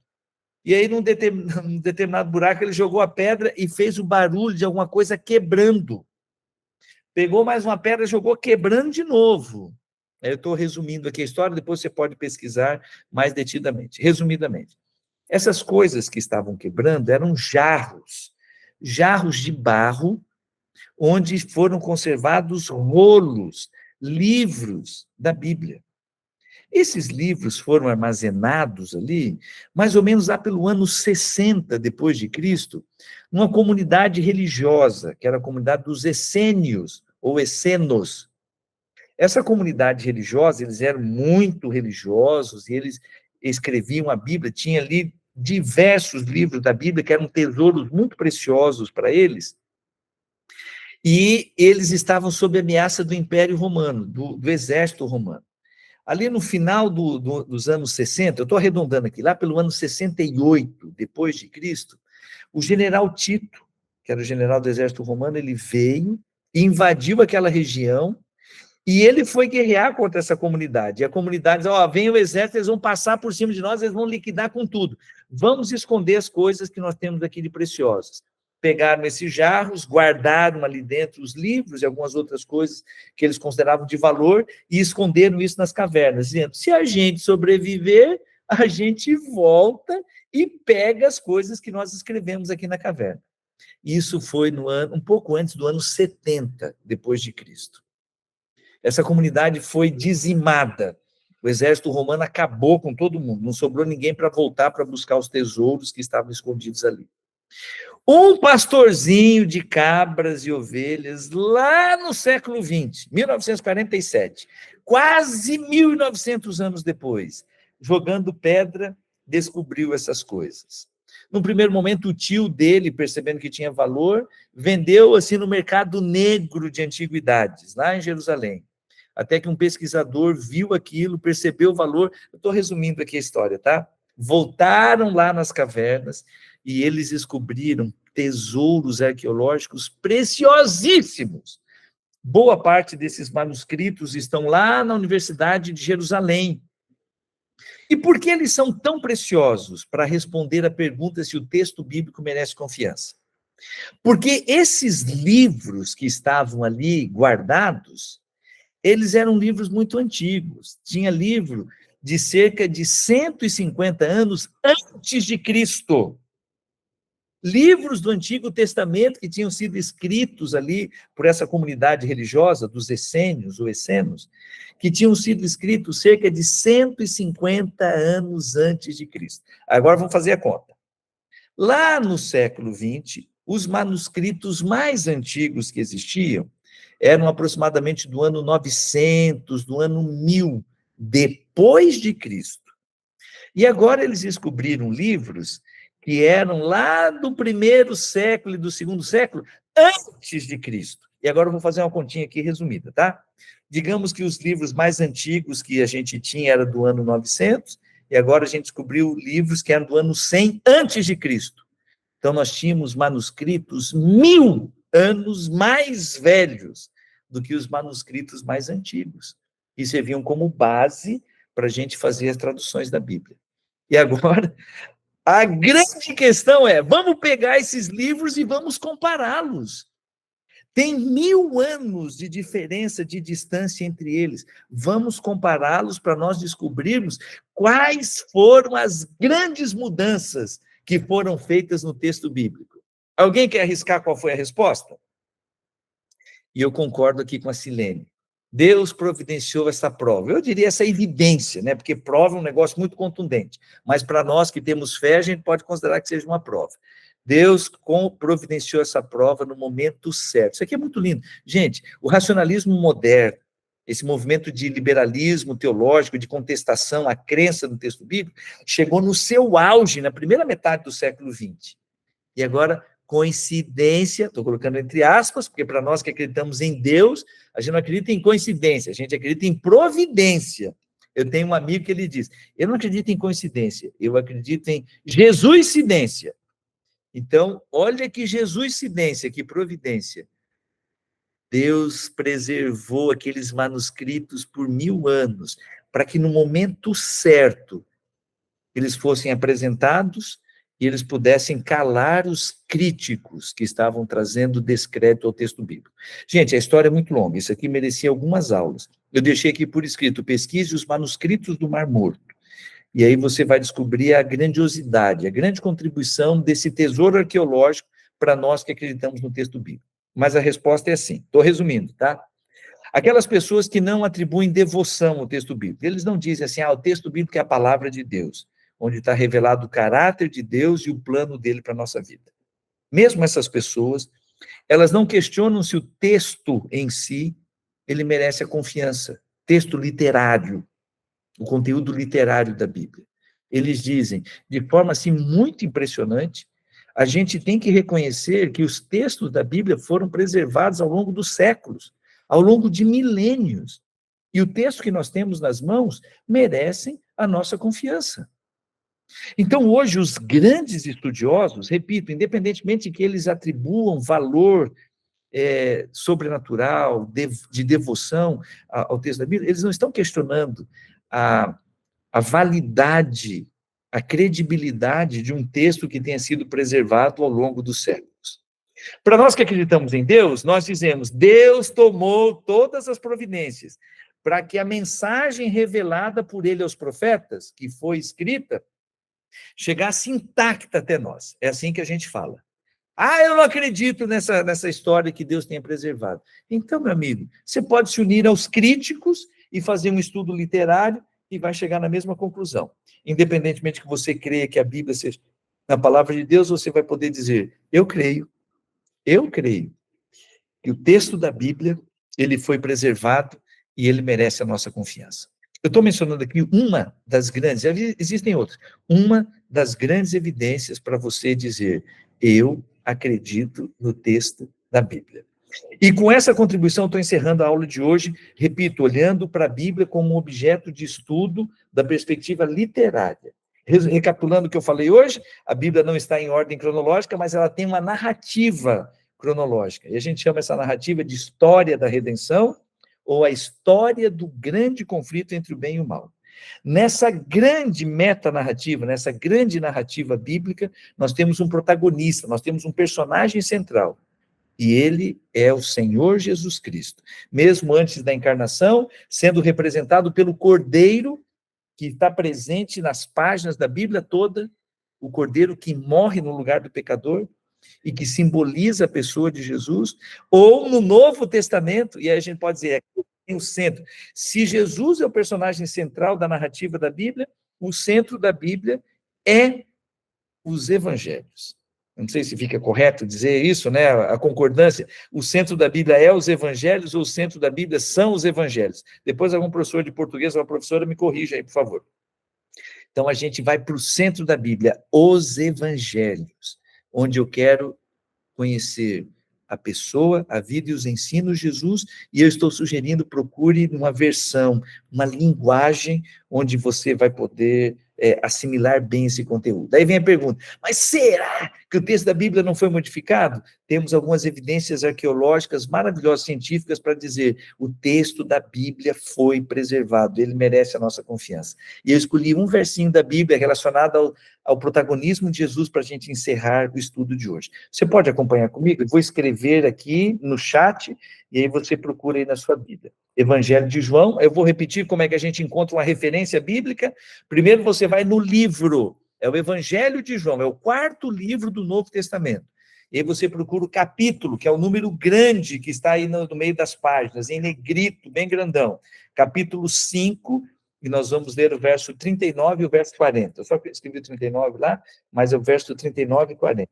E aí, num determinado buraco, ele jogou a pedra e fez o barulho de alguma coisa quebrando. Pegou mais uma pedra, jogou quebrando de novo. Eu estou resumindo aqui a história, depois você pode pesquisar mais detidamente. Resumidamente, essas coisas que estavam quebrando eram jarros de barro, onde foram conservados rolos, livros da Bíblia. Esses livros foram armazenados ali, mais ou menos lá pelo ano 60 depois de Cristo, numa comunidade religiosa, que era a comunidade dos essênios, ou essenos. Essa comunidade religiosa, eles eram muito religiosos, e eles escreviam a Bíblia, tinha ali diversos livros da Bíblia, que eram tesouros muito preciosos para eles, e eles estavam sob ameaça do Império Romano, do exército romano. Ali no final dos anos 60, eu estou arredondando aqui, lá pelo ano 68 depois de Cristo, o general Tito, que era o general do exército romano, ele veio, invadiu aquela região, e ele foi guerrear contra essa comunidade. E a comunidade diz, vem o exército, eles vão passar por cima de nós, eles vão liquidar com tudo. Vamos esconder as coisas que nós temos aqui de preciosas. pegaram esses jarros, guardaram ali dentro os livros e algumas outras coisas que eles consideravam de valor e esconderam isso nas cavernas, dizendo, se a gente sobreviver, a gente volta e pega as coisas que nós escrevemos aqui na caverna. Isso foi no ano, um pouco antes do ano 70 depois de Cristo. Essa comunidade foi dizimada. O exército romano acabou com todo mundo, não sobrou ninguém para voltar para buscar os tesouros que estavam escondidos ali. Um pastorzinho de cabras e ovelhas, lá no século XX, 1947, quase 1.900 anos depois, jogando pedra, descobriu essas coisas. No primeiro momento, o tio dele, percebendo que tinha valor, vendeu assim no mercado negro de antiguidades, lá em Jerusalém. Até que um pesquisador viu aquilo, percebeu o valor. Eu estou resumindo aqui a história, tá? Voltaram lá nas cavernas e eles descobriram tesouros arqueológicos preciosíssimos. Boa parte desses manuscritos estão lá na Universidade de Jerusalém. E por que eles são tão preciosos? Para responder a pergunta se o texto bíblico merece confiança. Porque esses livros que estavam ali guardados, eles eram livros muito antigos. Tinha livro de cerca de 150 anos antes de Cristo. Livros do Antigo Testamento que tinham sido escritos ali por essa comunidade religiosa dos essênios ou essenos, que tinham sido escritos cerca de 150 anos antes de Cristo. Agora vamos fazer a conta. Lá no século XX, os manuscritos mais antigos que existiam eram aproximadamente do ano 900, do ano 1000, depois de Cristo. E agora eles descobriram livros que eram lá do primeiro século e do segundo século, antes de Cristo. E agora eu vou fazer uma continha aqui resumida, tá? Digamos que os livros mais antigos que a gente tinha eram do ano 900, e agora a gente descobriu livros que eram do ano 100 antes de Cristo. Então, nós tínhamos manuscritos 1000 anos mais velhos do que os manuscritos mais antigos, e serviam como base para a gente fazer as traduções da Bíblia. E agora, a grande questão é, vamos pegar esses livros e vamos compará-los. Tem 1000 anos de diferença, de distância entre eles. Vamos compará-los para nós descobrirmos quais foram as grandes mudanças que foram feitas no texto bíblico. Alguém quer arriscar qual foi a resposta? E eu concordo aqui com a Silene. Deus providenciou essa prova. Eu diria essa evidência, né? Porque prova é um negócio muito contundente. Mas para nós que temos fé, a gente pode considerar que seja uma prova. Deus providenciou essa prova no momento certo. Isso aqui é muito lindo. Gente, o racionalismo moderno, esse movimento de liberalismo teológico, de contestação à crença no texto bíblico, chegou no seu auge na primeira metade do século XX. E agora, coincidência, estou colocando entre aspas, porque para nós que acreditamos em Deus, a gente não acredita em coincidência, a gente acredita em providência. Eu tenho um amigo que ele diz, eu não acredito em coincidência, eu acredito em Jesuscidência. Então, olha que Jesuscidência, que providência. Deus preservou aqueles manuscritos por 1000 anos, para que no momento certo eles fossem apresentados e eles pudessem calar os críticos que estavam trazendo descrédito ao texto bíblico. Gente, a história é muito longa, isso aqui merecia algumas aulas. Eu deixei aqui por escrito, pesquise os manuscritos do Mar Morto. E aí você vai descobrir a grandiosidade, a grande contribuição desse tesouro arqueológico para nós que acreditamos no texto bíblico. Mas a resposta é assim, estou resumindo, tá? Aquelas pessoas que não atribuem devoção ao texto bíblico, eles não dizem assim, o texto bíblico é a palavra de Deus, onde está revelado o caráter de Deus e o plano dele para a nossa vida. Mesmo essas pessoas, elas não questionam se o texto em si, ele merece a confiança, texto literário, o conteúdo literário da Bíblia. Eles dizem, de forma assim muito impressionante, a gente tem que reconhecer que os textos da Bíblia foram preservados ao longo dos séculos, ao longo de milênios. E o texto que nós temos nas mãos merecem a nossa confiança. Então, hoje, os grandes estudiosos, repito, independentemente de que eles atribuam valor sobrenatural, de devoção ao texto da Bíblia, eles não estão questionando a validade, a credibilidade de um texto que tenha sido preservado ao longo dos séculos. Para nós que acreditamos em Deus, nós dizemos, Deus tomou todas as providências para que a mensagem revelada por ele aos profetas, que foi escrita, chegasse intacta até nós. É assim que a gente fala. Ah, eu não acredito nessa história que Deus tenha preservado. Então, meu amigo, você pode se unir aos críticos e fazer um estudo literário e vai chegar na mesma conclusão. Independentemente que você creia que a Bíblia seja a palavra de Deus, você vai poder dizer, eu creio que o texto da Bíblia, ele foi preservado e ele merece a nossa confiança. Eu estou mencionando aqui uma das grandes, existem outras, uma das grandes evidências para você dizer, eu acredito no texto da Bíblia. E com essa contribuição, estou encerrando a aula de hoje, repito, olhando para a Bíblia como um objeto de estudo da perspectiva literária. Recapitulando o que eu falei hoje, a Bíblia não está em ordem cronológica, mas ela tem uma narrativa cronológica. E a gente chama essa narrativa de história da redenção, ou a história do grande conflito entre o bem e o mal. Nessa grande metanarrativa, nessa grande narrativa bíblica, nós temos um protagonista, nós temos um personagem central, e ele é o Senhor Jesus Cristo. Mesmo antes da encarnação, sendo representado pelo Cordeiro, que está presente nas páginas da Bíblia toda, o Cordeiro que morre no lugar do pecador, e que simboliza a pessoa de Jesus, ou no Novo Testamento, e aí a gente pode dizer, é o centro. Se Jesus é o personagem central da narrativa da Bíblia, o centro da Bíblia é os evangelhos. Não sei se fica correto dizer isso, né? A concordância. O centro da Bíblia é os evangelhos, ou o centro da Bíblia são os evangelhos? Depois algum professor de português ou uma professora me corrija aí, por favor. Então a gente vai para o centro da Bíblia, os evangelhos, onde eu quero conhecer a pessoa, a vida e os ensinos de Jesus, e eu estou sugerindo, procure uma versão, uma linguagem onde você vai poder assimilar bem esse conteúdo. Daí vem a pergunta, mas será que o texto da Bíblia não foi modificado? Temos algumas evidências arqueológicas maravilhosas, científicas, para dizer, o texto da Bíblia foi preservado, ele merece a nossa confiança. E eu escolhi um versinho da Bíblia relacionado ao protagonismo de Jesus para a gente encerrar o estudo de hoje. Você pode acompanhar comigo? Eu vou escrever aqui no chat, e aí você procura aí na sua Bíblia. Evangelho de João, eu vou repetir como é que a gente encontra uma referência bíblica. Primeiro você vai no livro, é o Evangelho de João, é o 4º livro do Novo Testamento. E aí você procura o capítulo, que é o número grande que está aí no meio das páginas, em negrito, bem grandão. Capítulo 5, e nós vamos ler o verso 39 e o verso 40. Eu só escrevi 39 lá, mas é o verso 39 e 40.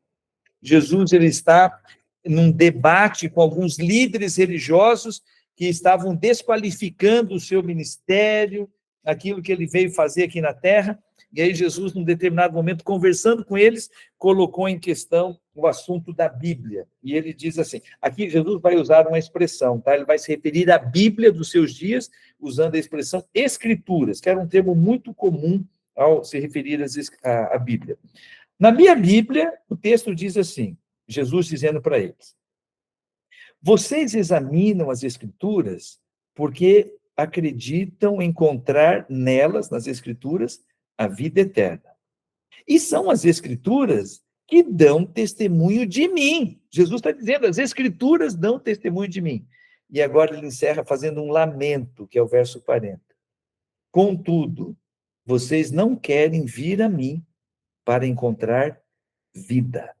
Jesus, ele está num debate com alguns líderes religiosos que estavam desqualificando o seu ministério, aquilo que ele veio fazer aqui na terra, e aí Jesus, num determinado momento, conversando com eles, colocou em questão o assunto da Bíblia, e ele diz assim, aqui Jesus vai usar uma expressão, tá? Ele vai se referir à Bíblia dos seus dias, usando a expressão Escrituras, que era um termo muito comum ao se referir à Bíblia. Na minha Bíblia, o texto diz assim, Jesus dizendo para eles, vocês examinam as Escrituras porque acreditam encontrar nelas, nas Escrituras, a vida eterna. E são as Escrituras que dão testemunho de mim. Jesus está dizendo, as Escrituras dão testemunho de mim. E agora ele encerra fazendo um lamento, que é o verso 40. Contudo, vocês não querem vir a mim para encontrar vida.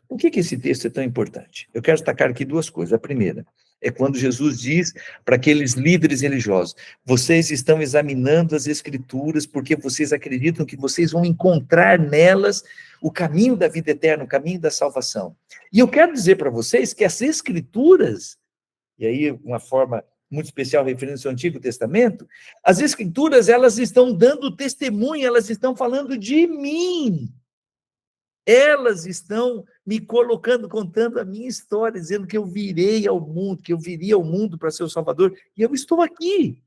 Por que esse texto é tão importante? Eu quero destacar aqui duas coisas. A primeira é quando Jesus diz para aqueles líderes religiosos, vocês estão examinando as Escrituras porque vocês acreditam que vocês vão encontrar nelas o caminho da vida eterna, o caminho da salvação. E eu quero dizer para vocês que as Escrituras, e aí uma forma muito especial referência ao Antigo Testamento, as Escrituras, elas estão dando testemunho, elas estão falando de mim. Elas estão me colocando, contando a minha história, dizendo que eu virei ao mundo, que eu viria ao mundo para ser o Salvador, e eu estou aqui.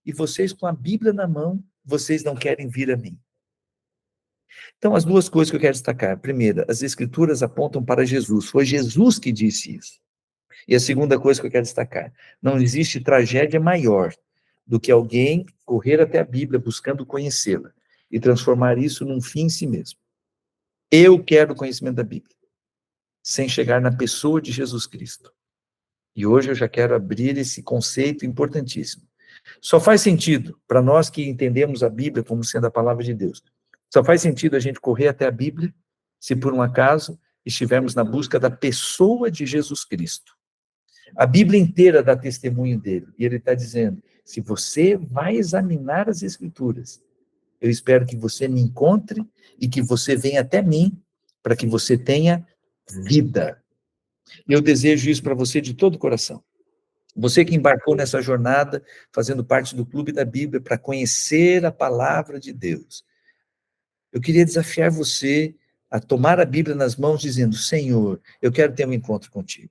E vocês, com a Bíblia na mão, vocês não querem vir a mim. Então, as duas coisas que eu quero destacar. Primeira, as Escrituras apontam para Jesus. Foi Jesus que disse isso. E a segunda coisa que eu quero destacar. Não existe tragédia maior do que alguém correr até a Bíblia buscando conhecê-la e transformar isso num fim em si mesmo. Eu quero o conhecimento da Bíblia. sem chegar na pessoa de Jesus Cristo. E hoje eu já quero abrir esse conceito importantíssimo. Só faz sentido, para nós que entendemos a Bíblia como sendo a palavra de Deus, só faz sentido a gente correr até a Bíblia, se por um acaso estivermos na busca da pessoa de Jesus Cristo. A Bíblia inteira dá testemunho dele, e ele está dizendo, se você vai examinar as Escrituras, eu espero que você me encontre e que você venha até mim, para que você tenha vida. Eu desejo isso para você de todo o coração. Você que embarcou nessa jornada, fazendo parte do Clube da Bíblia, para conhecer a palavra de Deus. Eu queria desafiar você a tomar a Bíblia nas mãos, dizendo, Senhor, eu quero ter um encontro contigo.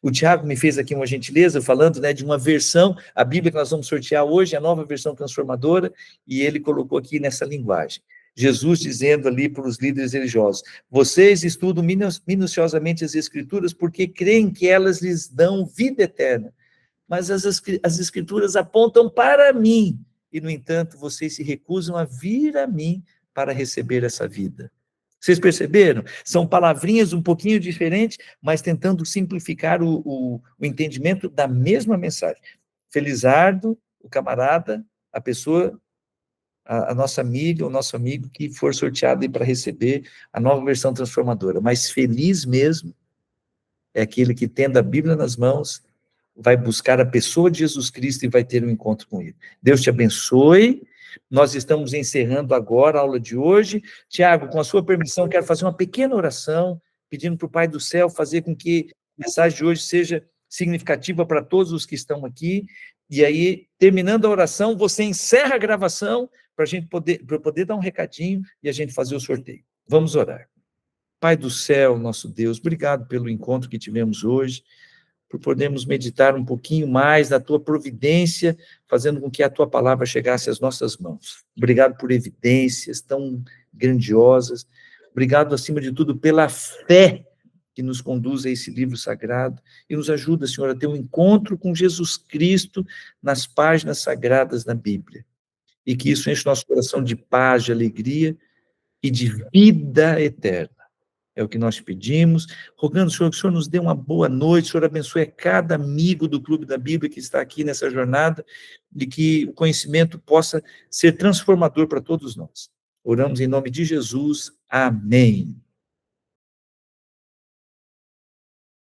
O Tiago me fez aqui uma gentileza, falando, né, de uma versão, a Bíblia que nós vamos sortear hoje, a nova versão transformadora, e ele colocou aqui nessa linguagem. Jesus dizendo ali para os líderes religiosos, vocês estudam minuciosamente as Escrituras porque creem que elas lhes dão vida eterna. Mas as Escrituras apontam para mim, e, no entanto, vocês se recusam a vir a mim para receber essa vida. Vocês perceberam? São palavrinhas um pouquinho diferentes, mas tentando simplificar o entendimento da mesma mensagem. Felizardo, o camarada, a pessoa, a nossa amiga, o nosso amigo que for sorteado para receber a nova versão transformadora. Mas feliz mesmo é aquele que, tendo a Bíblia nas mãos, vai buscar a pessoa de Jesus Cristo e vai ter um encontro com ele. Deus te abençoe. Nós estamos encerrando agora a aula de hoje. Tiago, com a sua permissão, quero fazer uma pequena oração, pedindo para o Pai do Céu fazer com que a mensagem de hoje seja significativa para todos os que estão aqui. E aí, terminando a oração, você encerra a gravação para eu poder dar um recadinho e a gente fazer o sorteio. Vamos orar. Pai do céu, nosso Deus, obrigado pelo encontro que tivemos hoje, por podermos meditar um pouquinho mais da tua providência, fazendo com que a tua palavra chegasse às nossas mãos. Obrigado por evidências tão grandiosas. Obrigado, acima de tudo, pela fé que nos conduz a esse livro sagrado e nos ajuda, Senhor, a ter um encontro com Jesus Cristo nas páginas sagradas da Bíblia. E que isso enche nosso coração de paz, de alegria e de vida eterna. É o que nós pedimos, rogando, Senhor, que o Senhor nos dê uma boa noite, o Senhor abençoe a cada amigo do Clube da Bíblia que está aqui nessa jornada, de que o conhecimento possa ser transformador para todos nós. Oramos em nome de Jesus. Amém.